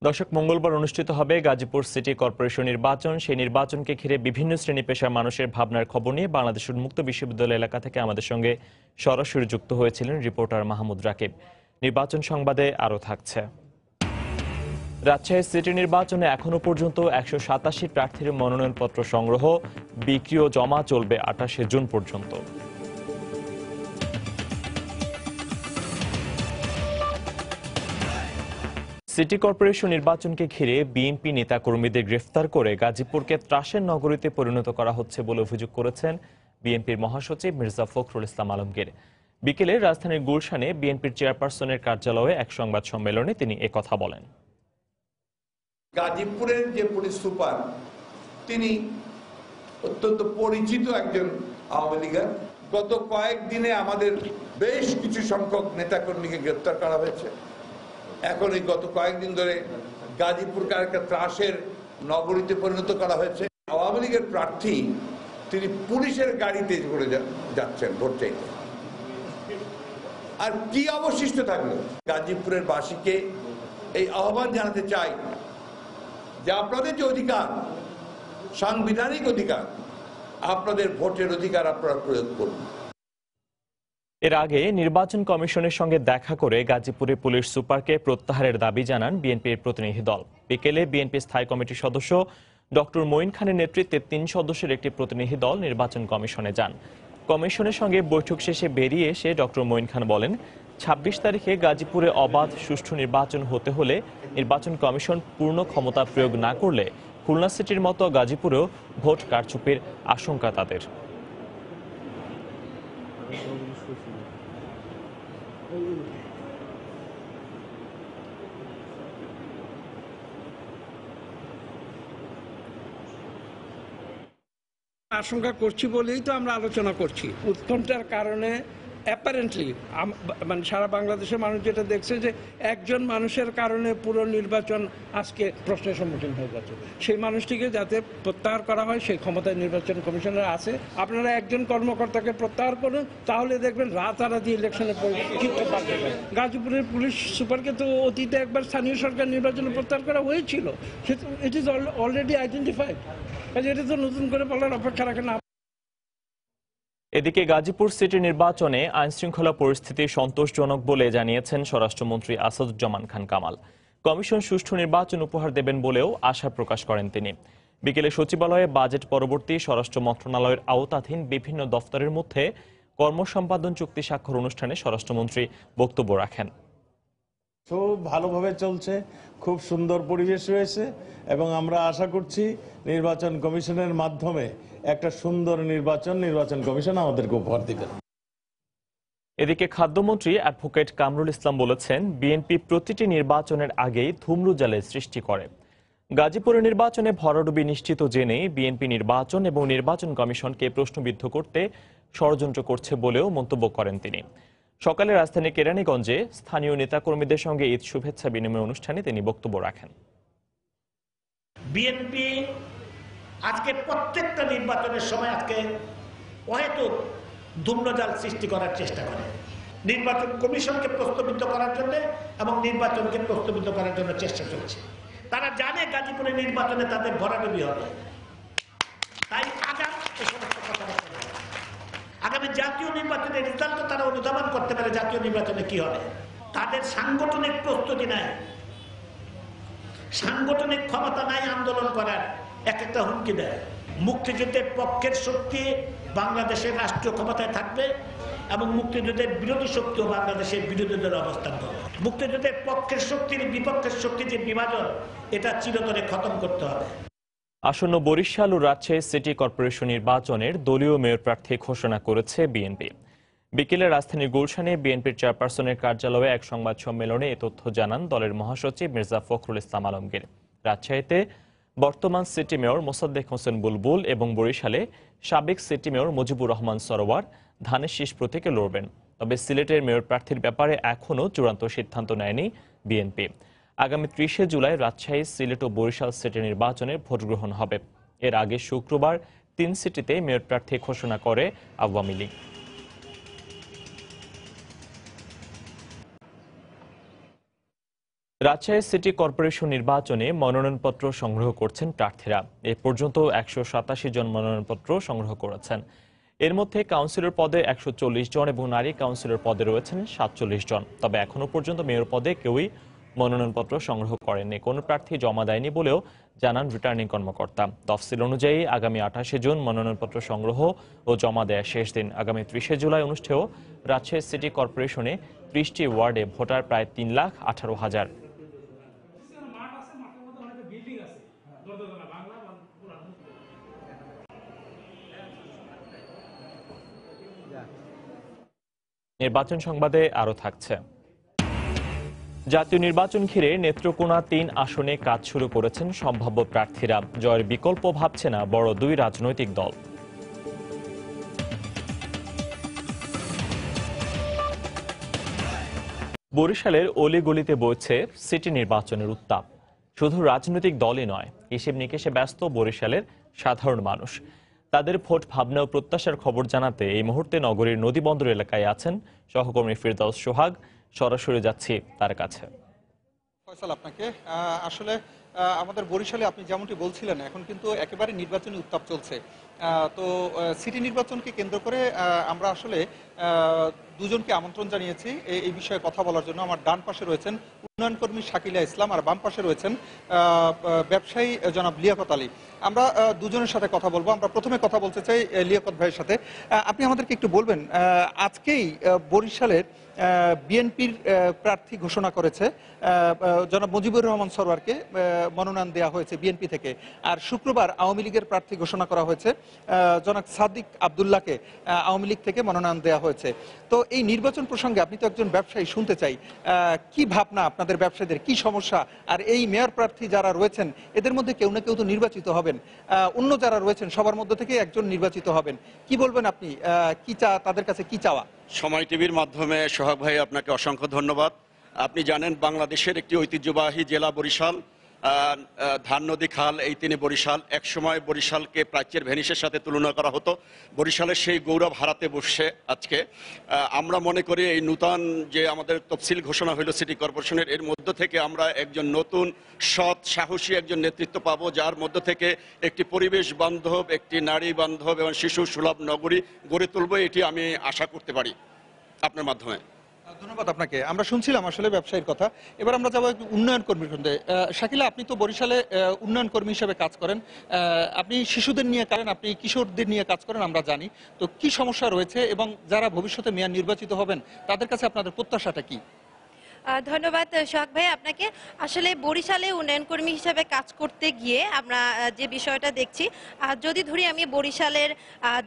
দর্শক, মঙ্গলবার অনুষ্ঠিত হবে গাজীপুর সিটি কর্পোরেশন নির্বাচন। সেই নির্বাচনকে ঘিরে বিভিন্ন শ্রেণী পেশার মানুষের ভাবনার খবর নিয়ে বাংলাদেশ উন্মুক্ত বিশ্ববিদ্যালয় এলাকা থেকে আমাদের সঙ্গে সরাসরি যুক্ত হয়েছিলেন রিপোর্টার মাহমুদ রাকিব। নির্বাচন সংবাদে আরও থাকছে। রাজশাহী সিটি নির্বাচনে এখনো পর্যন্ত 187 প্রার্থীর মনোনয়নপত্র সংগ্রহ, বিক্রি ও জমা চলবে 28শে জুন পর্যন্ত। সিটি কর্পোরেশন নির্বাচনকে ঘিরে বিএনপি নেতাকর্মীদের গ্রেফতার করে গাজীপুরকে ত্রাসের নগরীতে পরিণত করা হচ্ছে বলে অভিযোগ করেছেন বিএনপির মহাসচিব মির্জা ফখরুল ইসলাম আলমগীর। বিকেলে রাজধানীর গুলশানে বিএনপির চেয়ারপারসনের কার্যালয়ে এক সংবাদ সম্মেলনে তিনি একথা বলেন। গাজীপুরের যে পুলিশ সুপার, তিনি অত্যন্ত পরিচিত একজন আওয়ামী লীগের। গত কয়েকদিনে আমাদের বেশ কিছু সংখ্যক নেতাকর্মীকে গ্রেপ্তার করা হয়েছে। এখন এই গত কয়েকদিন ধরে গাজীপুরকে একটা ত্রাসের নগরীতে পরিণত করা হয়েছে। আওয়ামী লীগের প্রার্থী তিনি পুলিশের গাড়িতে করে যাচ্ছেন ভোট চাইতে। আর কি অবশিষ্ট থাকলো? গাজীপুরের বাসীকে এই আহ্বান জানাতে চাই যে আপনাদের যে অধিকার, সাংবিধানিক অধিকার, আপনাদের ভোটের অধিকার আপনারা প্রয়োগ করুন। এর আগে নির্বাচন কমিশনের সঙ্গে দেখা করে গাজীপুরে পুলিশ সুপারকে প্রত্যাহারের দাবি জানান বিএনপির প্রতিনিধি দল। বিকেলে বিএনপি স্থায়ী কমিটির সদস্য ডক্টর মঈন খানের নেতৃত্বে 3 সদস্যের একটি প্রতিনিধি দল নির্বাচন কমিশনে যান। কমিশনের সঙ্গে বৈঠক শেষে বেরিয়ে এসে ডক্টর মঈন খান বলেন, ২৬ তারিখে গাজীপুরে অবাধ সুষ্ঠু নির্বাচন হতে হলে নির্বাচন কমিশন পূর্ণ ক্ষমতা প্রয়োগ না করলে খুলনা সিটির মতো গাজীপুরেও ভোট কারচুপির আশঙ্কা তাদের। আশঙ্কা করছি বলেই তো আমরা আলোচনা করছি। উৎকণ্ঠার কারণে অ্যাপারেন্টলি মানে সারা বাংলাদেশের মানুষ যেটা দেখছে যে একজন মানুষের কারণে পুরো নির্বাচন আজকে প্রশ্নের সম্মুখীন হয়ে যাচ্ছে। সেই মানুষটিকে যাতে প্রত্যাহার করা হয় সেই ক্ষমতায় নির্বাচন কমিশনের আছে। আপনারা একজন কর্মকর্তাকে প্রত্যাহার করুন, তাহলে দেখবেন রাতারাতি ইলেকশনে চিত্র পাল্টে যায়। গাজীপুরের পুলিশ সুপারকে তো অতীতে একবার স্থানীয় সরকার নির্বাচনে প্রত্যাহার করা হয়েছিল, সে তো ইট ইজ অলরেডি আইডেন্টিফাইড। কাজে এটা তো নতুন করে বলার অপেক্ষা রাখে না। এদিকে গাজীপুর সিটি নির্বাচনে আইনশৃঙ্খলা পরিস্থিতি সন্তোষজনক বলে জানিয়েছেন স্বরাষ্ট্রমন্ত্রী আসাদুজ্জামান খান কামাল। কমিশন সুষ্ঠু নির্বাচন উপহার দেবেন বলেও আশা প্রকাশ করেন তিনি। বিকেলে সচিবালয়ে বাজেট পরবর্তী স্বরাষ্ট্র মন্ত্রণালয়ের আওতাধীন বিভিন্ন দফতরের মধ্যে কর্মসম্পাদন চুক্তি স্বাক্ষর অনুষ্ঠানে স্বরাষ্ট্রমন্ত্রী বক্তব্য রাখেন। খুব ভালোভাবে চলছে, খুব সুন্দর পরিবেশ রয়েছে এবং আমরা আশা করছি নির্বাচন কমিশনের মাধ্যমে একটা সুন্দর নির্বাচন কমিশন আমাদেরকে উপহার দিবেন। এদিকে খাদ্যমন্ত্রী অ্যাডভোকেট কামরুল ইসলাম বলেছেন, বিএনপি প্রতিটি নির্বাচনের আগেই ধূম্রজালের সৃষ্টি করে। গাজীপুরের নির্বাচনে ভরাডুবি নিশ্চিত জেনে বিএনপি নির্বাচন এবং নির্বাচন কমিশনকে প্রশ্নবিদ্ধ করতে ষড়যন্ত্র করছে বলেও মন্তব্য করেন তিনি। সকালে রাজধানীর কেরানীগঞ্জে স্থানীয় নেতাকর্মীদের সঙ্গে ঈদ শুভেচ্ছা বিনিময় অনুষ্ঠানে তিনি বক্তব্য রাখেন। বিএনপি আজকে প্রত্যেকটা নির্বাচনের সময় আজকে অহেতুক ধূম্রজাল সৃষ্টি করার চেষ্টা করে, নির্বাচন কমিশনকে প্রশ্নবিদ্ধ করার জন্য এবং নির্বাচনকে প্রশ্নবিদ্ধ করার জন্য চেষ্টা চলছে। তারা জানে গাজীপুরের নির্বাচনে তাদের ভরাডুবি হবে, তাই আগামী জাতীয় নির্বাচনের রেজাল্ট তারা অনুধাবন করতে পারে জাতীয় নির্বাচনে কি হবে। তাদের সাংগঠনিক প্রস্তুতি নাই, সাংগঠনিক ক্ষমতা নাই আন্দোলন করার, এক একটা হুমকি দেয়। মুক্তিযুদ্ধের পক্ষের শক্তি বাংলাদেশের রাষ্ট্রীয় ক্ষমতায় থাকবে এবং মুক্তিযুদ্ধের বিরোধী শক্তিও বাংলাদেশের বিরোধীদের অবস্থান করবে। মুক্তিযুদ্ধের পক্ষের শক্তির বিপক্ষের শক্তির যে বিভাজন, এটা চিরতরে খতম করতে হবে। আসন্ন বরিশাল ও রাজশাহী সিটি কর্পোরেশন নির্বাচনের দলীয় মেয়র প্রার্থী ঘোষণা করেছে বিএনপি। বিকেলে রাজধানীর গুলশানে বিএনপির চেয়ারপারসনের কার্যালয়ে এক সংবাদ সম্মেলনে এ তথ্য জানান দলের মহাসচিব মির্জা ফখরুল ইসলাম আলমগীর। রাজশাহীতে বর্তমান সিটি মেয়র মোসাদ্দেক হোসেন বুলবুল এবং বরিশালে সাবেক সিটি মেয়র মুজিবুর রহমান সরোয়ার ধানের শীষ প্রতীকে লড়বেন। তবে সিলেটের মেয়র প্রার্থীর ব্যাপারে এখনও চূড়ান্ত সিদ্ধান্ত নেয়নি বিএনপি। আগামী ৩০শে জুলাই রাজশাহী, সিলেট ও বরিশাল সিটি নির্বাচনে ভোট গ্রহণ হবে। এর আগে শুক্রবার ৩ সিটিতে মেয়র প্রার্থী ঘোষণা করে আওয়ামী লীগ। রাজশাহী সিটি কর্পোরেশন নির্বাচনে মনোনয়নপত্র সংগ্রহ করছেন প্রার্থীরা। এ পর্যন্ত ১৮৭ জন মনোনয়নপত্র সংগ্রহ করেছেন। এর মধ্যে কাউন্সিলর পদে ১৪০ জন এবং নারী কাউন্সিলর পদে রয়েছেন ৪৭ জন। তবে এখনো পর্যন্ত মেয়র পদে কেউই মনোনয়নপত্র সংগ্রহ করেননি। কোনো প্রার্থী জমা দেয়নি বলেও জানান রিটার্নিং কর্মকর্তা। তফসিল অনুযায়ী আগামী ২৮শে জুন মনোনয়নপত্র সংগ্রহ ও জমা দেওয়ার শেষ দিন। আগামী ৩০শে জুলাই অনুষ্ঠেয় রাজশাহী সিটি কর্পোরেশনে ৩০টি ওয়ার্ডে ভোটার প্রায় ৩,১৮,০০০। নির্বাচন সংবাদে আরো থাকছে। জাতীয় নির্বাচন ঘিরে নেত্রকোনা ৩ আসনে কাজ শুরু করেছেন সম্ভাব্য প্রার্থীরা। জয়ের বিকল্প ভাবছে না বড় দুই রাজনৈতিক দল। বরিশালের অলিগলিতে বইছে সিটি নির্বাচনের উত্তাপ। শুধু রাজনৈতিক দলই নয়, হিসেব নিকেশে ব্যস্ত বরিশালের সাধারণ মানুষ। তাদের ভোট ভাবনা ও প্রত্যাশার খবর জানাতে এই মুহূর্তে নগরীর নদীবন্দর এলাকায় আছেন সহকর্মী ফিরদাউস সোহাগ। সরাসরি যাচ্ছি তার কাছে। ফয়সাল, আপনাকে আসলে আমাদের বরিশালে আপনি যেমনটি বলছিলেন এখন কিন্তু একেবারে নির্বাচনী উত্তাপ চলছে। তো সিটি নির্বাচনকে কেন্দ্র করে আমরা আসলে দুজনকে আমন্ত্রণ জানিয়েছি এই বিষয়ে কথা বলার জন্য। আমার ডান পাশে রয়েছেন উন্নয়ন কর্মী শাকিলা ইসলাম, আর বাম পাশে রয়েছেন ব্যবসায়ী জনাব লিয়াকত আলী। আমরা দুজনের সাথে কথা বলবো। আমরা প্রথমে কথা বলতে চাই লিয়াকত ভাইয়ের সাথে। আপনি আমাদেরকে একটু বলবেন, আজকেই বরিশালের বিএনপির প্রার্থী ঘোষণা করেছে জনাব মুজিবুর রহমান সরওয়ারকে মনোনয়ন দেওয়া হয়েছে বিএনপি থেকে, আর শুক্রবার আওয়ামী লীগের প্রার্থী ঘোষণা করা হয়েছে জনাব সাদিক আব্দুল্লাহকে আওয়ামী লীগ থেকে মনোনয়ন দেওয়া হয়েছে। তো এই নির্বাচন প্রসঙ্গে আপনি তো একজন ব্যবসায়ী, শুনতে চাই কি ভাবনা আপনাদের ব্যবসায়ীদের, কি সমস্যা, আর এই মেয়র প্রার্থী যারা রয়েছেন এদের মধ্যে কেউ না কেউ তো নির্বাচিত হবেন, অন্য যারা রয়েছেন সবার মধ্যে থেকে একজন নির্বাচিত হবেন, কি বলবেন আপনি, কি তাদের কাছে কি চাওয়া? সময় টিভির মাধ্যমে সোহাগ ভাই আপনাকে অসংখ্য ধন্যবাদ। আপনি জানেন বাংলাদেশের একটি ঐতিহ্যবাহী জেলা বরিশাল, ধান নদী খাল, এই তিনি বরিশাল। একসময় বরিশালকে প্রাচ্যের ভেনিসের সাথে তুলনা করা হতো, বরিশালের সেই গৌরব হারাতে বসছে আজকে। আমরা মনে করি এই নূতন যে আমাদের তফসিল ঘোষণা হইল সিটি কর্পোরেশনের, এর মধ্য থেকে আমরা একজন নতুন সৎ সাহসী একজন নেতৃত্ব পাবো, যার মধ্য থেকে একটি পরিবেশ বান্ধব, একটি নারী বান্ধব এবং শিশু সুলভ নগরী গড়ে তুলব, এটি আমি আশা করতে পারি আপনার মাধ্যমে। ধন্যবাদ আপনাকে। আমরা শুনছিলাম আসলে ব্যবসায়ীর কথা, এবার আমরা যাবো একটু উন্নয়ন কর্মীর খণ্ডে। শাকিলা, আপনি তো বরিশালে উন্নয়ন কর্মী হিসেবে কাজ করেন, আপনি শিশুদের নিয়ে করেন, আপনি কিশোরদের নিয়ে কাজ করেন, আমরা জানি। তো কি সমস্যা রয়েছে এবং যারা ভবিষ্যতে মেয়র নির্বাচিত হবেন তাদের কাছে আপনাদের প্রত্যাশাটা কি? ধন্যবাদ সোহাগ ভাই আপনাকে। আসলে বরিশালে উন্নয়ন কর্মী হিসাবে কাজ করতে গিয়ে আমরা যে বিষয়টা দেখছি, যদি ধরি আমি বরিশালের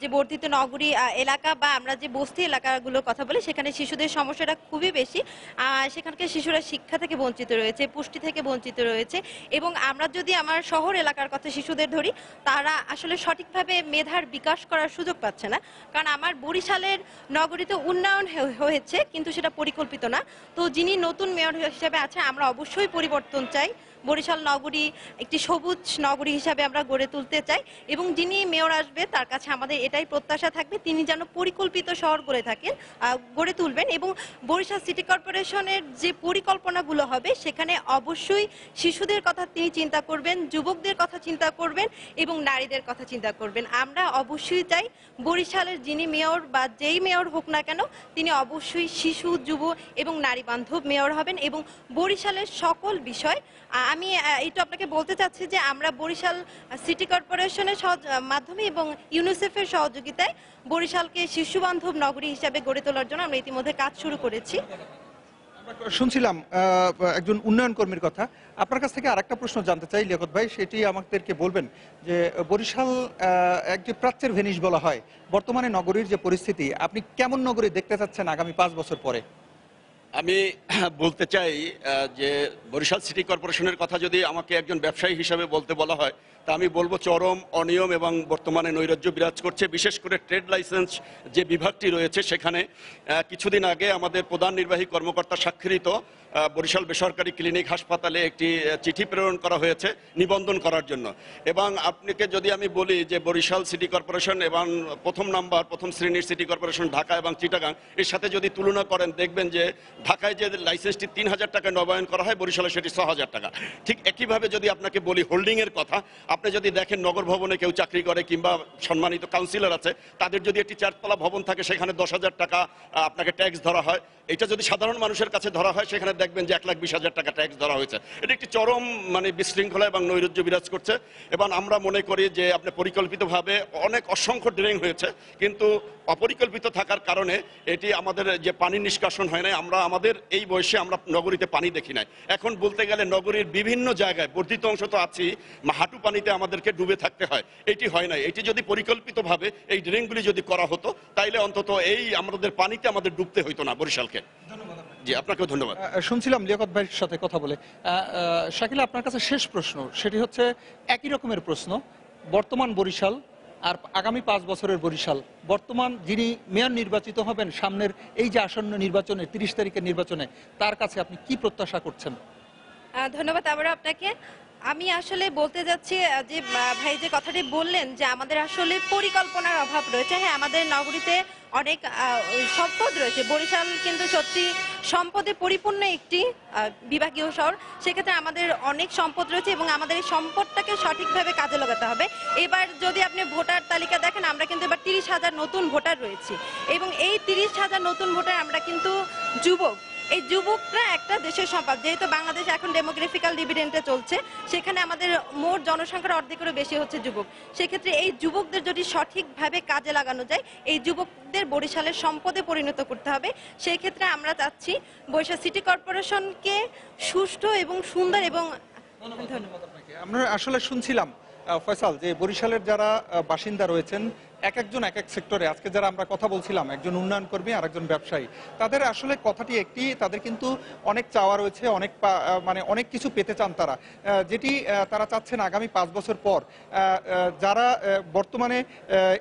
যে বর্ধিত নগরী এলাকা বা আমরা যে বস্তি এলাকাগুলোর কথা বলি, সেখানে শিশুদের সমস্যাটা খুবই বেশি। সেখানকার শিশুরা শিক্ষা থেকে বঞ্চিত রয়েছে, পুষ্টি থেকে বঞ্চিত রয়েছে, এবং আমরা যদি আমার শহর এলাকার কথা শিশুদের ধরি, তারা আসলে সঠিকভাবে মেধার বিকাশ করার সুযোগ পাচ্ছে না। কারণ আমার বরিশালের নগরীতে উন্নয়ন হয়েছে কিন্তু সেটা পরিকল্পিত না। তো যিনি নতুন মেয়র হিসেবে আছে, আমরা অবশ্যই পরিবর্তন চাই। বরিশাল নগরী একটি সবুজ নগরী হিসাবে আমরা গড়ে তুলতে চাই, এবং যিনি মেয়র আসবে তার কাছে আমাদের এটাই প্রত্যাশা থাকবে, তিনি যেন পরিকল্পিত শহর গড়ে তুলবেন। এবং বরিশাল সিটি কর্পোরেশনের যে পরিকল্পনাগুলো হবে সেখানে অবশ্যই শিশুদের কথা তিনি চিন্তা করবেন, যুবকদের কথা চিন্তা করবেন এবং নারীদের কথা চিন্তা করবেন। আমরা অবশ্যই চাই বরিশালের যিনি মেয়র বা যেই মেয়র হোক না কেন, তিনি অবশ্যই শিশু, যুব এবং নারী বান্ধব মেয়র হবেন। এবং বরিশালের সকল বিষয়, আমি এইটা আপনাকে বলতে চাচ্ছি যে আমরা বরিশাল সিটি কর্পোরেশনের মাধ্যমে এবং ইউনিসেফের সহযোগিতায় বরিশালকে শিশু বান্ধব নগরী হিসাবে গড়ে তোলার জন্য আমরা ইতিমধ্যে কাজ শুরু করেছি। শুনছিলাম একজন উন্নয়ন কর্মীর কথা, আপনার কাছ থেকে আরেকটা প্রশ্ন জানতে চাই লিয়াকত ভাই, সেটি আমাদেরকে বলবেন যে বরিশাল একটি প্রাচ্যের ভেনিস বলা হয়, বর্তমানে নগরীর যে পরিস্থিতি, আপনি কেমন নগরী দেখতে চাচ্ছেন আগামী 5 বছর পরে? আমি বলতে চাই যে বরিশাল সিটি কর্পোরেশনের কথা যদি আমাকে একজন ব্যবসায়ী হিসাবে বলতে বলা হয়, তা আমি বলবো চরম অনিয়ম এবং বর্তমানে নৈরাজ্য বিরাজ করছে। বিশেষ করে ট্রেড লাইসেন্স যে বিভাগটি রয়েছে, সেখানে কিছুদিন আগে আমাদের প্রধান নির্বাহী কর্মকর্তা স্বাক্ষরিত বরিশাল বেসরকারি ক্লিনিক হাসপাতালে একটি চিঠি প্রেরণ করা হয়েছে নিবন্ধন করার জন্য। এবং আপনাকে যদি আমি বলি যে বরিশাল সিটি কর্পোরেশন এবং প্রথম শ্রেণীর সিটি কর্পোরেশন ঢাকা এবং চিটাগাং, এর সাথে যদি তুলনা করেন দেখবেন যে ঢাকায় যে লাইসেন্সটি 3000 টাকায় নবায়ন করা হয়, বরিশালে সেটি 6000 টাকা। ঠিক একইভাবে যদি আপনাকে বলি হোল্ডিংয়ের কথা, আপনি যদি দেখেন নগর ভবনে কেউ চাকরি করে কিংবা সম্মানিত কাউন্সিলর আছে, তাদের যদি একটি 4তলা ভবন থাকে সেখানে 10,000 টাকা আপনাকে ট্যাক্স ধরা হয়। এটা যদি সাধারণ মানুষের কাছে ধরা হয়, সেখানে দেখবেন যে 1,20,000 টাকা ট্যাক্স ধরা হয়েছে। এটা একটি চরম বিশৃঙ্খলা এবং নৈরাজ্য বিরাজ করছে। এবং আমরা মনে করি যে আপনি পরিকল্পিতভাবে অনেক অসংখ্য ড্রেন হয়েছে, কিন্তু অপরিকল্পিত থাকার কারণে এটি আমাদের যে পানি নিষ্কাশন হয় নাই, আমরা আমাদের এই বয়সে আমরা নগরীতে পানি দেখি নাই। এখন বলতে গেলে নগরীর বিভিন্ন জায়গায় বর্ধিত অংশ তো আছি, হাঁটু পানিতে আমাদেরকে ডুবে থাকতে হয়, এটি হয় নাই। এটি যদি পরিকল্পিতভাবে এই ড্রেনগুলি যদি করা হতো, তাইলে অন্তত এই আমাদের পানিতে আমাদের ডুবতে হইতো না বরিশালকে। জি, আপনাকেও ধন্যবাদ। শুনছিলাম লিয়াকত ভাইয়ের সাথে কথা বলে। শাকিলা, আপনার কাছে শেষ প্রশ্ন, সেটি হচ্ছে একই রকমের প্রশ্ন। বর্তমান বরিশাল আর আগামী 5 বছরের বরিশাল, বর্তমান যিনি মেয়র নির্বাচিত হবেন সামনের এই যে আসন্ন নির্বাচনে, 30 তারিখের নির্বাচনে, তার কাছে আপনি কি প্রত্যাশা করছেন? ধন্যবাদ আবারও আপনাকে। আমি আসলে বলতে যাচ্ছি যে ভাই যে কথাটি বললেন যে আমাদের আসলে পরিকল্পনার অভাব রয়েছে। হ্যাঁ, আমাদের নগরীতে অনেক সম্পদ রয়েছে। বরিশাল কিন্তু সত্যি সম্পদে পরিপূর্ণ একটি বিভাগীয় শহর। সেক্ষেত্রে আমাদের অনেক সম্পদ রয়েছে এবং আমাদের এই সম্পদটাকে সঠিকভাবে কাজে লাগাতে হবে। এবার যদি আপনি ভোটার তালিকা দেখেন, আমরা কিন্তু এবার 30,000 নতুন ভোটার রয়েছি এবং এই 30,000 নতুন ভোটার আমরা কিন্তু যুবক। এই যুবকরা একটা দেশের সম্পদ। যেহেতু বাংলাদেশ এখন ডেমোগ্রাফিক্যাল ডিভিডেন্ডে চলছে, সেখানে আমাদের মোট জনসংখ্যার অর্ধেকেরও বেশি হচ্ছে যুবক। সেক্ষেত্রে এই যুবকদের যদি সঠিকভাবে কাজে লাগানো যায়, এই যুবকদের বরিশালের সম্পদে পরিণত করতে হবে। সেই ক্ষেত্রে আমরা চাচ্ছি বরিশাল সিটি কর্পোরেশনকে সুষ্ঠু এবং সুন্দর এবং ধন্যবাদ। আমরা আসলে শুনছিলাম ফয়সাল যে বরিশালের যারা বাসিন্দা রয়েছেন একজন এক সেক্টরে, আজকে যারা আমরা কথা বলছিলাম, একজন উন্নয়ন কর্মী আর একজন ব্যবসায়ী, তাদের আসলে কথাটি একটি, তাদের কিন্তু অনেক চাওয়া রয়েছে, অনেক কিছু পেতে চান তারা, যেটি তারা চাচ্ছেন আগামী 5 বছর পর যারা বর্তমানে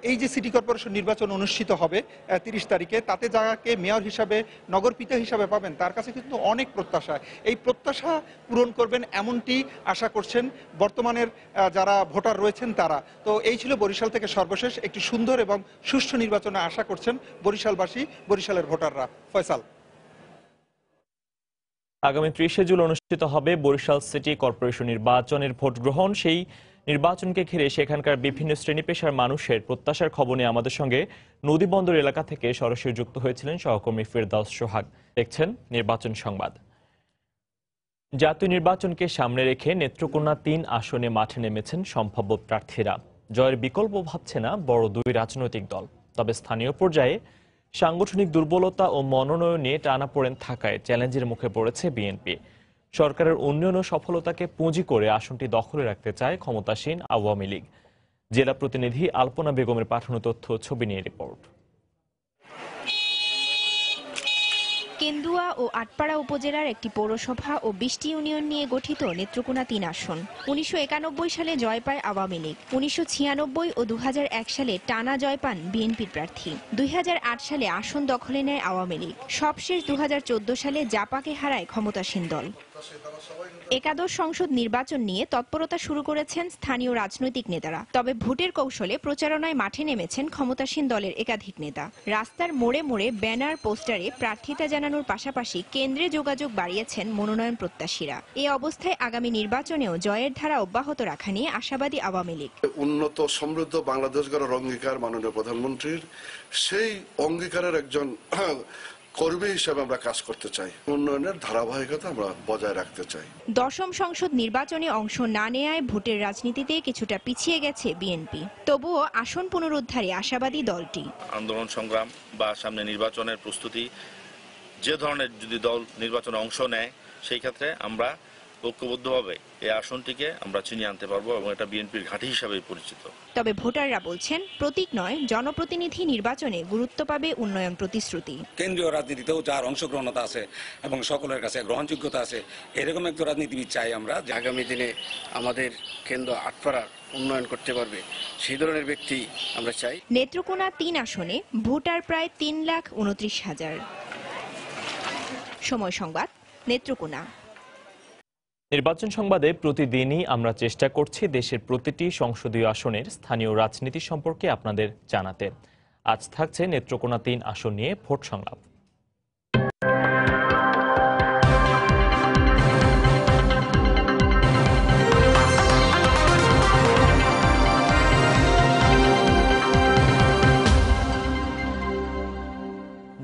এই যে সিটি কর্পোরেশন নির্বাচন অনুষ্ঠিত হবে 30 তারিখে, তাতে যাকে মেয়র হিসাবে, নগরপিতা হিসাবে পাবেন, তার কাছে কিন্তু অনেক প্রত্যাশা। এই প্রত্যাশা পূরণ করবেন এমনটি আশা করছেন বর্তমানের যারা ভোটার রয়েছেন তারা। তো এই ছিল বরিশাল থেকে সর্বশেষ একটি সুন্দর এবং সুষ্ঠু নির্বাচনে আশা করছেন বরিশালবাসী, বরিশালের ভোটাররা। ফয়সাল, আগামী 30শে জুলাই অনুষ্ঠিত হবে বরিশাল সিটি কর্পোরেশন নির্বাচনের ভোট গ্রহণ। সেই নির্বাচনকে ঘিরে সেখানকার বিভিন্ন শ্রেণী পেশার মানুষের প্রত্যাশার খবর নিয়ে আমাদের সঙ্গে নদীবন্দর এলাকা থেকে সরাসরি যুক্ত হয়েছিলেন সহকর্মী ফেরদাউস সোহাগ। দেখছেন নির্বাচন সংবাদ। জাতীয় নির্বাচনকে সামনে রেখে নেত্রকোনা 3 আসনে মাঠে নেমেছেন সম্ভাব্য প্রার্থীরা। জয়ের বিকল্প ভাবছে না বড় 2 রাজনৈতিক দল। তবে স্থানীয় পর্যায়ে সাংগঠনিক দুর্বলতা ও মনোনয়ন নিয়ে টানাপোড়েন থাকায় চ্যালেঞ্জের মুখে পড়েছে বিএনপি। সরকারের উন্নয়ন ও সফলতাকে পুঁজি করে আসনটি দখলে রাখতে চায় ক্ষমতাসীন আওয়ামী লীগ। জেলা প্রতিনিধি আলপনা বেগমের পাঠানো তথ্য ছবি নিয়ে রিপোর্ট। কেন্দুয়া ও আটপাড়া উপজেলার একটি পৌরসভা ও 20টি ইউনিয়ন নিয়ে গঠিত নেত্রকোনা 3 আসন। 1991 সালে জয় পায় আওয়ামী লীগ, 1996 ও 2001 সালে টানা জয় পান বিএনপির প্রার্থী। 2008 সালে আসন দখলে নেয় আওয়ামী লীগ। সবশেষ 2014 সালে জাপাকে হারায় ক্ষমতাসীন দল। একাদশ সংসদ নির্বাচন নিয়ে তৎপরতা শুরু করেছেন স্থানীয় রাজনৈতিক নেতারা। তবে ভোটের কৌশলে প্রচারণায় মাঠে নেমেছেন ক্ষমতাসীন দলের একাধিক নেতা। রাস্তার মোড়ে মোড়ে ব্যানার পোস্টারে প্রার্থিতা জানানোর পাশাপাশি কেন্দ্রে যোগাযোগ বাড়িয়েছেন মনোনয়ন প্রত্যাশীরা। এই অবস্থায় আগামী নির্বাচনেও জয়ের ধারা অব্যাহত রাখা নিয়ে আশাবাদী আওয়ামী লীগ। উন্নত সমৃদ্ধ বাংলাদেশ গড়ার অঙ্গীকার মাননীয় প্রধানমন্ত্রীর, সেই অঙ্গীকারের একজন কর্মী হিসেবে আমরা কাজ করতে চাই। উন্নয়নের ধারাবাহিকতা আমরা বজায় রাখতে চাই। 10ম সংসদ নির্বাচনে অংশ না নেয়ায় ভোটের রাজনীতিতে কিছুটা পিছিয়ে গেছে বিএনপি। তবুও আসন পুনরুদ্ধারে আশাবাদী দলটি। আন্দোলন সংগ্রাম বা সামনে নির্বাচনের প্রস্তুতি, যে ধরনের যদি দল নির্বাচনে অংশ নেয়, সেই ক্ষেত্রে আমরা ঐক্যবদ্ধভাবে এই আসনটিকে আমরা চিনিয়ে আনতে পারবো এবং এটা বিএনপির ঘাঁটি হিসাবে পরিচিত। তবে ভোটাররা বলছেন প্রতীক নয়, জনপ্রতিনিধি নির্বাচনে গুরুত্ব পাবে উন্নয়ন প্রতিশ্রুতি। কেন্দ্রীয় রাজনীতিতেও যার অংশগ্রহণতা আছে এবং সকলের কাছে গ্রহণযোগ্যতা আছে, এরকম একজন রাজনীতিবিদ চাই আমরা। আগামী দিনে আমাদের কেন্দ্র আটপাড়া উন্নয়ন করতে পারবে, সেই ধরনের ব্যক্তি আমরা চাই। নেত্রকোনা 3 আসনে ভোটার প্রায় 3,29,000। সময় সংবাদ, নেত্রকোনা। নির্বাচন সংবাদে প্রতিদিনই আমরা চেষ্টা করছি দেশের প্রতিটি সংসদীয় আসনের স্থানীয় রাজনীতি সম্পর্কে আপনাদের জানাতে। আজ থাকছে নেত্রকোনা 3 আসন নিয়ে ভোট সংলাপ।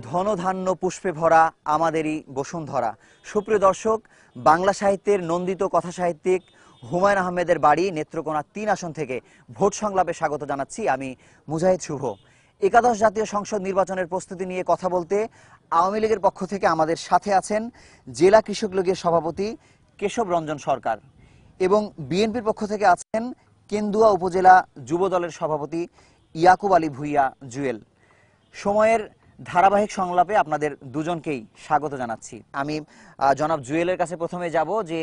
ধনধান্য পুষ্পে ভরা আমাদেরই বসুন্ধরা। সুপ্রিয় দর্শক, বাংলা সাহিত্যের নন্দিত কথা সাহিত্যিক হুমায়ুন আহমেদের বাড়ি নেত্রকোনা 3 আসন থেকে ভোট সংলাপে স্বাগত জানাচ্ছি আমি মুজাহিদ শুভ। একাদশ জাতীয় সংসদ নির্বাচনের প্রস্তুতি নিয়ে কথা বলতে আওয়ামী লীগের পক্ষ থেকে আমাদের সাথে আছেন জেলা কৃষক লীগের সভাপতি কেশব রঞ্জন সরকার এবং বিএনপির পক্ষ থেকে আছেন কেন্দুয়া উপজেলা যুব দলের সভাপতি ইয়াকুব আলী ভুইয়া জুয়েল। সময়ের ধারাবাহিক সংলাপে আপনাদের দুজনকেই স্বাগত জানাচ্ছি। আমি জনাব জুয়েলের কাছে প্রথমে যাব যে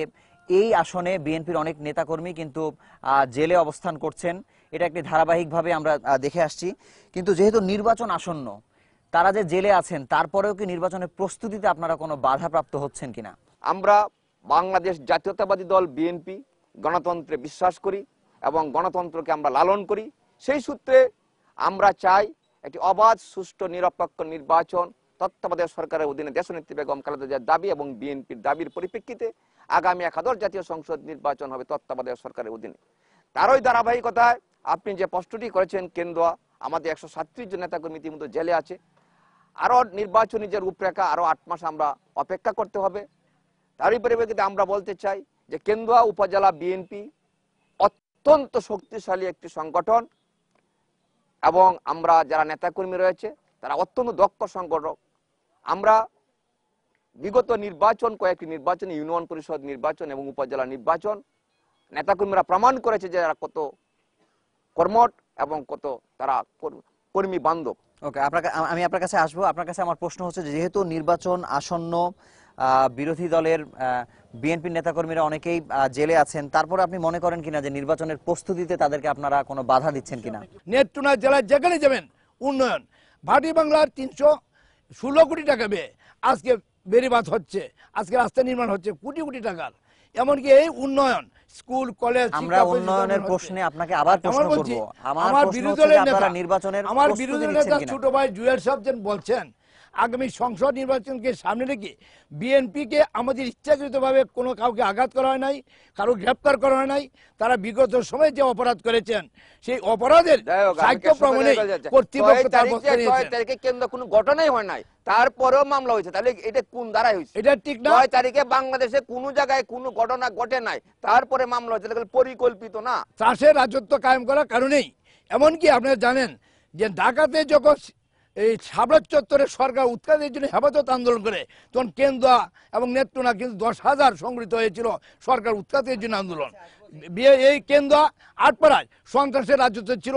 এই আসনে বিএনপির অনেক নেতাকর্মী কিন্তু জেলে অবস্থান করছেন, এটা একটি ধারাবাহিকভাবে আমরা দেখে আসছি। কিন্তু যেহেতু নির্বাচন আসন্ন, তারা যে জেলে আছেন তারপরেও কি নির্বাচনের প্রস্তুতিতে আপনারা কোনো বাধাপ্রাপ্ত হচ্ছেন কিনা? আমরা বাংলাদেশ জাতীয়তাবাদী দল বিএনপি গণতন্ত্রে বিশ্বাস করি এবং গণতন্ত্রকে আমরা লালন করি। সেই সূত্রে আমরা চাই একটি অবাধ সুষ্ঠু নিরপেক্ষ নির্বাচন তত্ত্বাবধায়ক সরকারের অধীনে দেশনেত্রী বেগম খালেদা জিয়ার দাবি এবং বিএনপির দাবির পরিপ্রেক্ষিতে আগামী একাদশ জাতীয় সংসদ নির্বাচন হবে তত্ত্বাবধায়ক সরকারের অধীনে। তারই ধারাবাহিকতায় আপনি যে প্রশ্নটি করেছেন কেন্দ্র, আমাদের 137 জন নেতাকর্মী ইতিমধ্যে জেলে আছে, আরো নির্বাচনী যে রূপরেখা আরো 8 মাস আমরা অপেক্ষা করতে হবে। তারই পরিপ্রেক্ষিতে আমরা বলতে চাই যে কেন্দুয়া উপজেলা বিএনপি অত্যন্ত শক্তিশালী একটি সংগঠন এবং আমরা যারা নেতাকর্মী রয়েছে তারা অত্যন্ত দক্ষ সংগঠক। আমরা বিগত নির্বাচন, কয়েকটি নির্বাচন, ইউনিয়ন পরিষদ নির্বাচন এবং উপজেলা নির্বাচন নেতাকর্মীরা প্রমাণ করেছে যে তারা কত কর্মঠ এবং কত তারা কর্মী বান্ধব। ওকে, আমি আপনার কাছে আসবো। আপনার কাছে আমার প্রশ্ন হচ্ছে যে যেহেতু নির্বাচন আসন্ন, বিরোধী দলের বিএনপির নেতাকর্মীরা অনেকেই জেলে আছেন, তারপরে আপনি মনে করেন কিনা যে নির্বাচনের প্রস্তুতিতে তাদেরকে আপনারা কোনো বাধা দিচ্ছেন কিনা? নেত্রকোনা জেলায় যেখানে যাবেন উন্নয়ন, ভাটি বাংলার 316 কোটি টাকা ব্যয়ে আজকে বেড়িবাঁধ হচ্ছে, আজকে রাস্তা নির্মাণ হচ্ছে কোটি কোটি টাকার। এমনকি এই উন্নয়ন স্কুল কলেজ, আমরা উন্নয়নের প্রশ্নে আপনাকে আবার প্রশ্ন করব। আমার বিরোধী দলের নেতা, আমার বিরোধী দলের নেতা ছোট ভাই জুয়েল সাহেব বলছেন আগামী সংসদ নির্বাচনকে সামনে রেখে বিএনপিকে আমাদের ইচ্ছাকৃতভাবে কোনো কাউকে আঘাত করা হয় নাই, কারো গ্রেপ্তার করা হয় নাই। তারা বিগত সময়ে যে অপরাধ করেছেন সেই অপরাধের সাক্ষ্য প্রমাণে কর্তৃপক্ষ তার ব্যবস্থা নিয়েছে। কেন্দ্র কোনো ঘটনাই হয় নাই, তারপরেও মামলা হয়েছে। তাহলে এটা কোন ধারায় হয়েছে? এটা ঠিক না। 6 তারিখে বাংলাদেশে কোনো জায়গায় কোনো ঘটনা ঘটে নাই, তারপরে মামলা হয়েছে, তাহলে পরিকল্পিত না। চাষের রাজত্ব কায়েম করার কারণেই, এমনকি আপনারা জানেন যে ঢাকাতে যখন এই সাবরাজ চত্বরে সরকার উৎখাতের জন্য হেফাজত আন্দোলন করে তখন কেন্দুয়া এবং নেত্রকোনা কিন্তু 10,000 সংগঠিত হয়েছিল সরকার উৎখাতের জন্য আন্দোলন। এই কেন্দুয়া আটপাড়ায় সন্ত্রাসের রাজত্ব ছিল।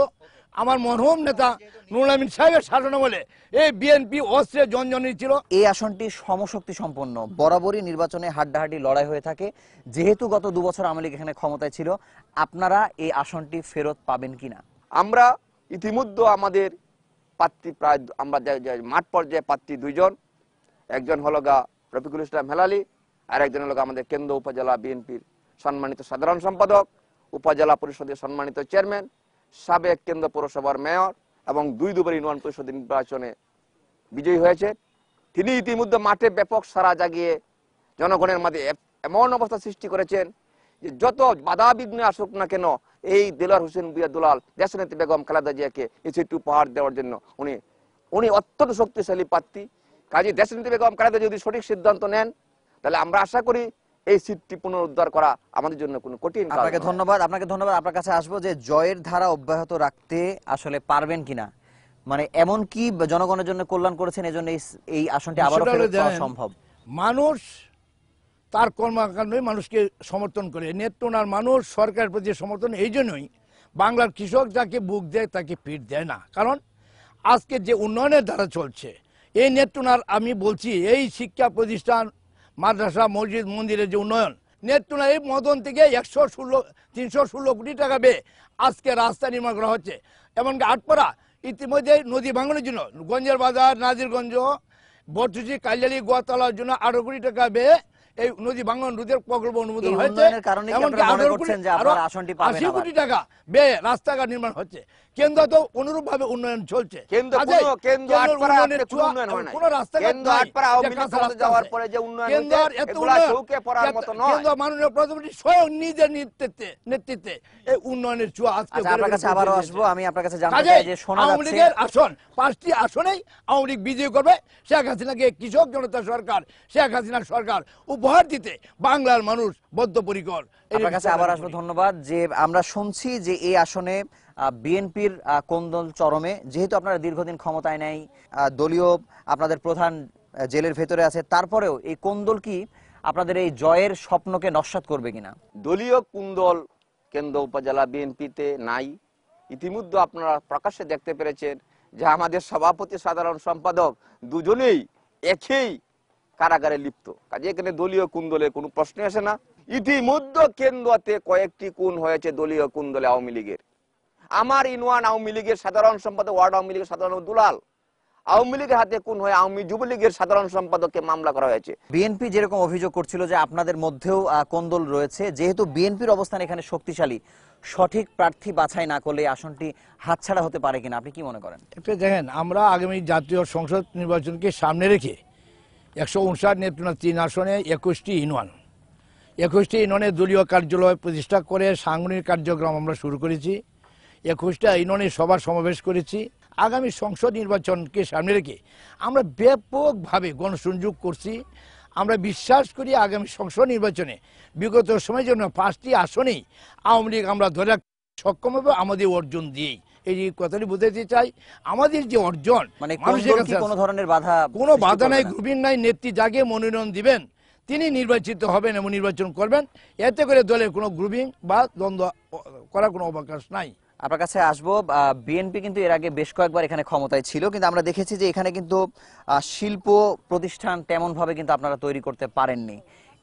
আমার মরহুম নেতা নুরুল আমিন সাহেবের শাসন বলে এই বিএনপি অস্ত্রে জনজনী ছিল। এই আসনটি সমশক্তি সম্পন্ন, বরাবরই নির্বাচনে হাড্ডাহাড্ডি লড়াই হয়ে থাকে। যেহেতু গত 2 বছর আওয়ামী লীগ এখানে ক্ষমতায় ছিল, আপনারা এই আসনটি ফেরত পাবেন কিনা? আমরা ইতিমধ্যে আমাদের প্রার্থী প্রায় আমরা মাঠ পর্যায়ে প্রার্থী 2 জন, একজন হলো রফিকুল ইসলাম হেলালি আর একজন হলো আমাদের কেন্দ্র উপজেলা বিএনপির সম্মানিত সাধারণ সম্পাদক, উপজেলা পরিষদের সম্মানিত চেয়ারম্যান, সাবেক কেন্দ্র পৌরসভার মেয়র এবং 2 ইউনিয়ন পরিষদ নির্বাচনে বিজয়ী হয়েছে। তিনি ইতিমধ্যে মাঠে ব্যাপক সাড়া জাগিয়ে জনগণের মাঝে এমন অবস্থা সৃষ্টি করেছেন যে যত বাধা বিঘ্ন আসুক না কেন এই দেলোয়ার হোসেন ভূঁইয়া দুলাল দেশনেত্রী বেগম খালেদা জিয়াকে এই সিটটি উপহার দেওয়ার জন্য উনি অত্যন্ত শক্তিশালী প্রার্থী। কাজে দেশনেত্রী বেগম খালেদা যদি সঠিক সিদ্ধান্ত নেন তাহলে আমরা আশা করি এই সিটটি পুনরুদ্ধার করা আমাদের জন্য কোনো কঠিন কাজ। আপনাকে ধন্যবাদ। আপনার কাছে আসবো যে জয়ের ধারা অব্যাহত রাখতে আসলে পারবেন কিনা, মানে এমন কি জনগণের জন্য কল্যাণ করেছেন এজন্য এই আসনটি আবারও ফেরত পাওয়া সম্ভব? মানুষ তার কর্মকাণ্ডে মানুষকে সমর্থন করে। নেত্রকোনার মানুষ সরকারের প্রতি সমর্থন এই জন্যই, বাংলার কৃষক যাকে বুক দেয় তাকে পিঠ দেয় না। কারণ আজকে যে উন্নয়নের ধারা চলছে এই নেত্রকোনার, আমি বলছি এই শিক্ষা প্রতিষ্ঠান, মাদ্রাসা, মসজিদ, মন্দিরের যে উন্নয়ন, নেত্রকোনা এই মদন থেকে 316 কোটি টাকা ব্যয়ে আজকে রাস্তা নির্মাণ করা হচ্ছে। এমনকি আটপাড়া ইতিমধ্যে নদী ভাঙনের জন্য গঞ্জের বাজার, নাজিরগঞ্জ, বটুচি, কালিয়ালি, গোয়াতলার জন্য 18 কোটি টাকা ব্যয়ে এই নদী ভাঙন রোধের প্রকল্প অনুমোদন হয়েছে। এমনকি 80 কোটি টাকা ব্যয়ে রাস্তাঘাট নির্মাণ হচ্ছে। কেন্দ্র তো অনুরূপ ভাবে উন্নয়ন চলছে। মাননীয় প্রধানমন্ত্রী স্বয়ং নিজের নেতৃত্বে এই উন্নয়নের ছোঁয়া আজকে আওয়ামী লীগের আসন 5টি আসনেই আওয়ামী লীগ বিজয়ী করবে। শেখ হাসিনাকে কৃষক জনতা সরকার, শেখ হাসিনার সরকার উপহার দিতে বাংলার মানুষ বদ্ধপরিকর। আপনার কাছে আবার আসবো। ধন্যবাদ। যে আমরা শুনছি যে এই আসনে বিএনপির কোন্দল চরমে, যেহেতু আপনারা দীর্ঘদিন ক্ষমতায় নেই, দলীয় আপনাদের প্রধান জেলের ভেতরে আছে, তারপরেও এই কোন্দল কি আপনাদের এই জয়ের স্বপ্নকে নস্যাৎ করবে কিনা? দলীয় কুন্দল কেন্দ্র উপজেলা বিএনপিতে নাই। ইতিমধ্যে আপনারা প্রকাশ্যে দেখতে পেরেছেন যে আমাদের সভাপতি, সাধারণ সম্পাদক দুজনেই একই কারাগারে লিপ্ত। কাজে এখানে দলীয় কুন্দলের কোনো প্রশ্ন আসে না। ইতিমধ্যে কেন্দ্রতে কয়েকটি খুন হয়েছে দলীয় কুন্দলে আওয়ামী লীগের। আমার ইউনিয়ন আওয়ামী লীগের সাধারণ সম্পাদক, ওয়ার্ড আওয়ামী লীগের সাধারণ দুলাল আওয়ামী লীগের হাতে খুন হয়ে আওয়ামী যুবলীগের সাধারণ সম্পাদককে মামলা করা হয়েছে। বিএনপি যেরকম অভিযোগ করছিল যে আপনাদের মধ্যেও কোন্দল রয়েছে, যেহেতু বিএনপির অবস্থান এখানে শক্তিশালী, সঠিক প্রার্থী বাছাই না করলে আসনটি হাতছাড়া হতে পারে কিনা, আপনি কি মনে করেন? একটা দেখেন, আমরা আগামী জাতীয় সংসদ নির্বাচনকে সামনে রেখে 159 নেত্রকোনা 3 আসনে 21টি ইউনিয়নে দলীয় কার্যালয় প্রতিষ্ঠা করে সাংগঠনিক কার্যক্রম আমরা শুরু করেছি। 21টা ইউনিয়নে সভা সমাবেশ করেছি। আগামী সংসদ নির্বাচনকে সামনে রেখে আমরা ব্যাপকভাবে গণসংযোগ করছি। আমরা বিশ্বাস করি আগামী সংসদ নির্বাচনে বিগত সময়ের জন্য 5টি আসনেই আওয়ামী লীগ আমরা ধরে রাখতে সক্ষম হবে আমাদের অর্জন দিয়েই। এই কথাটি বুঝাতে চাই, আমাদের যে অর্জন মানে মানুষের কাছে কোনো ধরনের কোনো বাধা নাই, গ্রুপিং নাই। নেত্রী যাকে মনোনয়ন দিবেন তিনি নির্বাচিত হবেন এবং নির্বাচন করবেন। এতে করে দলের কোনো গ্রুপিং বা দ্বন্দ্ব করার কোনো অবকাশ নাই। আপনার কাছে আসবো, বিএনপি কিন্তু এর আগে বেশ কয়েকবার এখানে ক্ষমতায় ছিল, কিন্তু আমরা দেখেছি যে এখানে কিন্তু শিল্প প্রতিষ্ঠান তেমন ভাবে কিন্তু আপনারা তৈরি করতে পারেননি।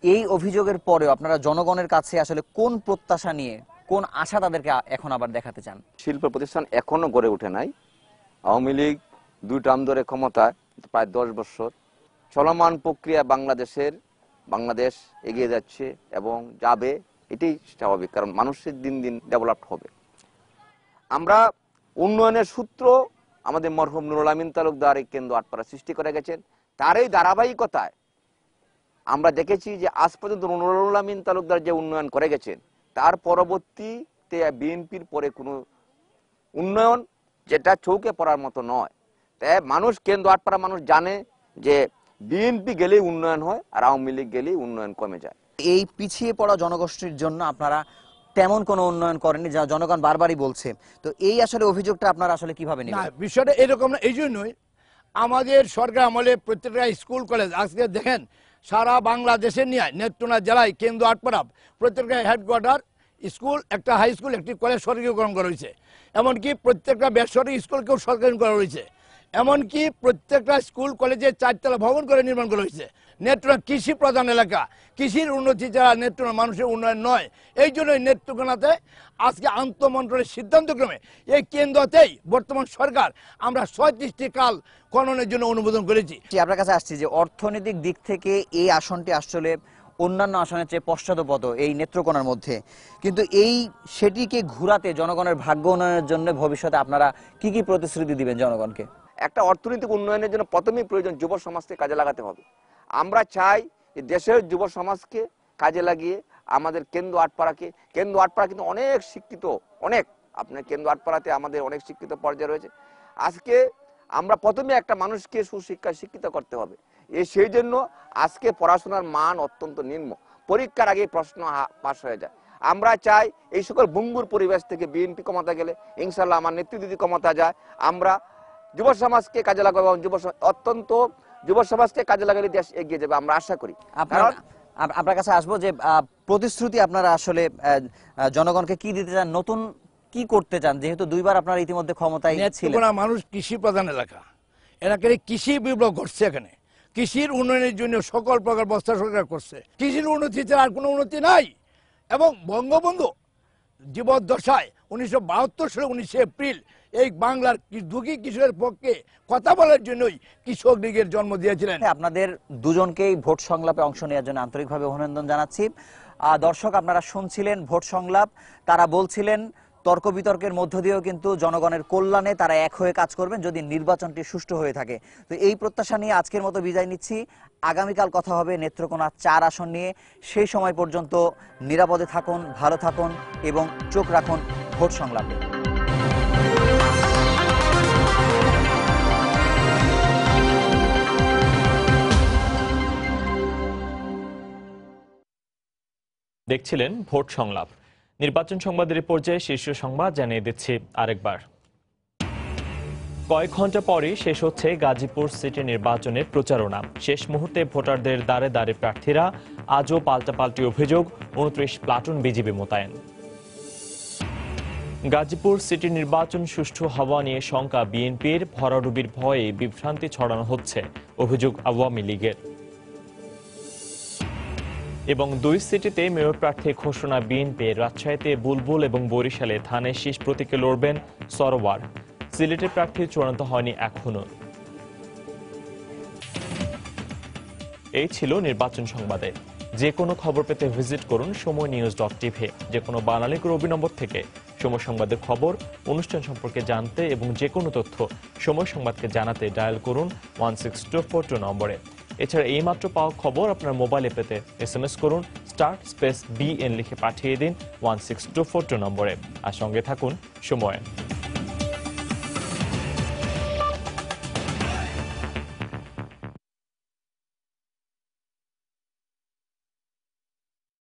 এই অভিযোগের পরেও আপনারা জনগণের কাছে আসলে কোন প্রত্যাশা নিয়ে, কোন আশা তাদেরকে এখন আবার দেখাতে চান? শিল্প প্রতিষ্ঠান এখনো গড়ে ওঠে নাই। আওয়ামী লীগ 2 টার্ম ধরে ক্ষমতায়, প্রায় 10 বছর চলমান প্রক্রিয়া। বাংলাদেশ এগিয়ে যাচ্ছে এবং যাবে, এটাই স্বাভাবিক, কারণ মানুষের দিন দিন ডেভেলপড হবে। আমরা উন্নয়নের সূত্র আমাদের মরহুম নুরুল আমিন তালুকদার এই কেন্দ্র আটপাড়া সৃষ্টি করে গেছেন। তার এই ধারাবাহিকতায় আমরা দেখেছি যে আজ পর্যন্ত নুরুল আমিন তালুকদার যে উন্নয়ন করে গেছেন, তার পরবর্তীতে বিএনপির পরে কোনো উন্নয়ন যেটা চৌকে পড়ার মতো নয়। তাই মানুষ, কেন্দ্র আটপাড়া মানুষ জানে যে বিএনপি গেলেই উন্নয়ন হয় আর আওয়ামী লীগ গেলেই উন্নয়ন কমে যায়। এই পিছিয়ে পড়া জনগোষ্ঠীর জন্য আপনারা তেমন কোনো উন্নয়ন করেনি, যা জনগণ বারবারই বলছে। তো এই আসলে অভিযোগটা আপনারা আসলে কিভাবে নেবেন? না, বিষয়টা এরকম না। এই জন্যই আমাদের সরকার আমলে প্রত্যেকটা স্কুল কলেজ, আজকে দেখেন সারা বাংলাদেশের নিয়ে নেত্রকোনা জেলায় কেন্দ্র আটপাড়া প্রত্যেকটা হেডকোয়ার্টার স্কুল, একটা হাই স্কুল, একটি কলেজ সরকারিকরণ করা হয়েছে। এমনকি প্রত্যেকটা বেসরকারি স্কুলকেও সরকারি করা হয়েছে। এমনকি প্রত্যেকটা স্কুল কলেজে 4তলা ভবন করে নির্মাণ করা হয়েছে। নেত্রকোনা কৃষি প্রধান এলাকা, কৃষির উন্নতি ছাড়া নেত্রকোনা মানুষের উন্নয়ন নয়। এই জন্যই নেত্রকোনাতে আজকে আন্তঃমন্ত্রণের সিদ্ধান্তক্রমে এই কেন্দ্রতেই বর্তমান সরকার আমরা 36টি কাল খননের জন্য অনুমোদন করেছি। আপনার কাছে আসছি যে অর্থনৈতিক দিক থেকে এই আসনটি আসলে অন্যান্য আসনের চেয়ে পশ্চাৎপদ এই নেত্রকোনার মধ্যে, কিন্তু সেটিকে ঘুরাতে জনগণের ভাগ্য উন্নয়নের জন্য ভবিষ্যতে আপনারা কি কি প্রতিশ্রুতি দিবেন জনগণকে? একটা অর্থনৈতিক উন্নয়নের জন্য প্রথমেই প্রয়োজন যুব সমাজকে কাজে লাগাতে হবে। আমরা চাই যে দেশের যুব সমাজকে কাজে লাগিয়ে আমাদের কেন্দ্র আটপাড়া কিন্তু অনেক শিক্ষিত, আপনার কেন্দ্র আটপাড়াতে আমাদের অনেক শিক্ষিত পর্যায়ে রয়েছে। আজকে আমরা প্রথমে একটা মানুষকে সুশিক্ষায় শিক্ষিত করতে হবে। সেই জন্য আজকে পড়াশোনার মান অত্যন্ত নিম্ন, পরীক্ষার আগে প্রশ্ন পাস হয়ে যায়। আমরা চাই এই সকল ভঙ্গুর পরিবেশ থেকে বিএনপি ক্ষমতা গেলে ইনশাল্লাহ আমার নেতৃত্ব যদি ক্ষমতা যায়, আমরা যুব সমাজকে কাজে লাগাবো এবং যুব সমাজকে কাজে লাগালে দেশ এগিয়ে যাবে, আমরা আশা করি। আপনার কাছে আসবো যে প্রতিশ্রুতি আপনারা আসলে জনগণকে কি দিতে চান, নতুন কি করতে চান, যেহেতু 2বার আপনারা ইতিমধ্যে ক্ষমতায় ছিলেন। মানুষ কৃষি প্রধান এলাকায় কৃষি বিপ্লব ঘটছে। এখানে কৃষির উন্নয়নের জন্য সকল প্রকার ব্যবস্থা সরকার করছে। কৃষির উন্নতি ছাড়া আর কোনো উন্নতি নাই। এবং বঙ্গবন্ধু জীবদ্দশায় 1972 সালে 19 এপ্রিল এই বাংলার দুঃখী কৃষকের পক্ষে কথা বলার জন্যই কৃষক লীগের জন্ম দিয়েছিলেন। আপনাদের দুজনকেই ভোট সংলাপে অংশ নেওয়ার জন্য আন্তরিকভাবে অভিনন্দন জানাচ্ছি। দর্শক, আপনারা শুনছিলেন ভোট সংলাপ। তারা বলছিলেন তর্ক বিতর্কের মধ্য দিয়েও কিন্তু জনগণের কল্যাণে তারা এক হয়ে কাজ করবেন যদি নির্বাচনটি সুষ্ঠু হয়ে থাকে। তো এই প্রত্যাশা নিয়ে আজকের মতো বিদায় নিচ্ছি। আগামীকাল কথা হবে নেত্রকোনা 4 আসন নিয়ে। সেই সময় পর্যন্ত নিরাপদে থাকুন, ভালো থাকুন এবং চোখ রাখুন ভোট সংলাপে। দেখছিলেন ভোট সংলাপ। নির্বাচন সংবাদের পর্যায়ে শীর্ষ সংবাদ জানিয়ে দিচ্ছি আরেকবার। কয়েক ঘন্টা পরই শেষ হচ্ছে গাজীপুর সিটি নির্বাচনের প্রচারণা। শেষ মুহূর্তে ভোটারদের দ্বারে দ্বারে প্রার্থীরা, আজও পাল্টাপাল্টি অভিযোগ, 29 প্লাটুন বিজিবি মোতায়েন। গাজীপুর সিটি নির্বাচন সুষ্ঠু হওয়া নিয়ে শঙ্কা বিএনপির, ভরাডুবির ভয়ে বিভ্রান্তি ছড়ানো হচ্ছে, অভিযোগ আওয়ামী লীগের। এবং 2 সিটিতে মেয়র প্রার্থী ঘোষণা বিএনপির, রাজশাহীতে বুলবুল এবং বরিশালে ধানের শীষ প্রতীকে লড়বেন সরোয়ার। সিলেটের প্রার্থী চূড়ান্ত হয়নি এখনো। এই ছিল নির্বাচন সংবাদে। যে কোনো খবর পেতে ভিজিট করুন সময়নিউজ.tv। যে কোনো বাঙালি রবি নম্বর থেকে সময় সংবাদের খবর, অনুষ্ঠান সম্পর্কে জানতে এবং যে কোনো তথ্য সময় সংবাদকে জানাতে ডায়াল করুন 16242 নম্বরে। এছাড়া এইমাত্র পাওয়া খবর আপনার মোবাইলে পেতে SMS করুন *BN লিখে পাঠিয়ে দিন 16242 নম্বরে। আর সঙ্গে থাকুন সময়।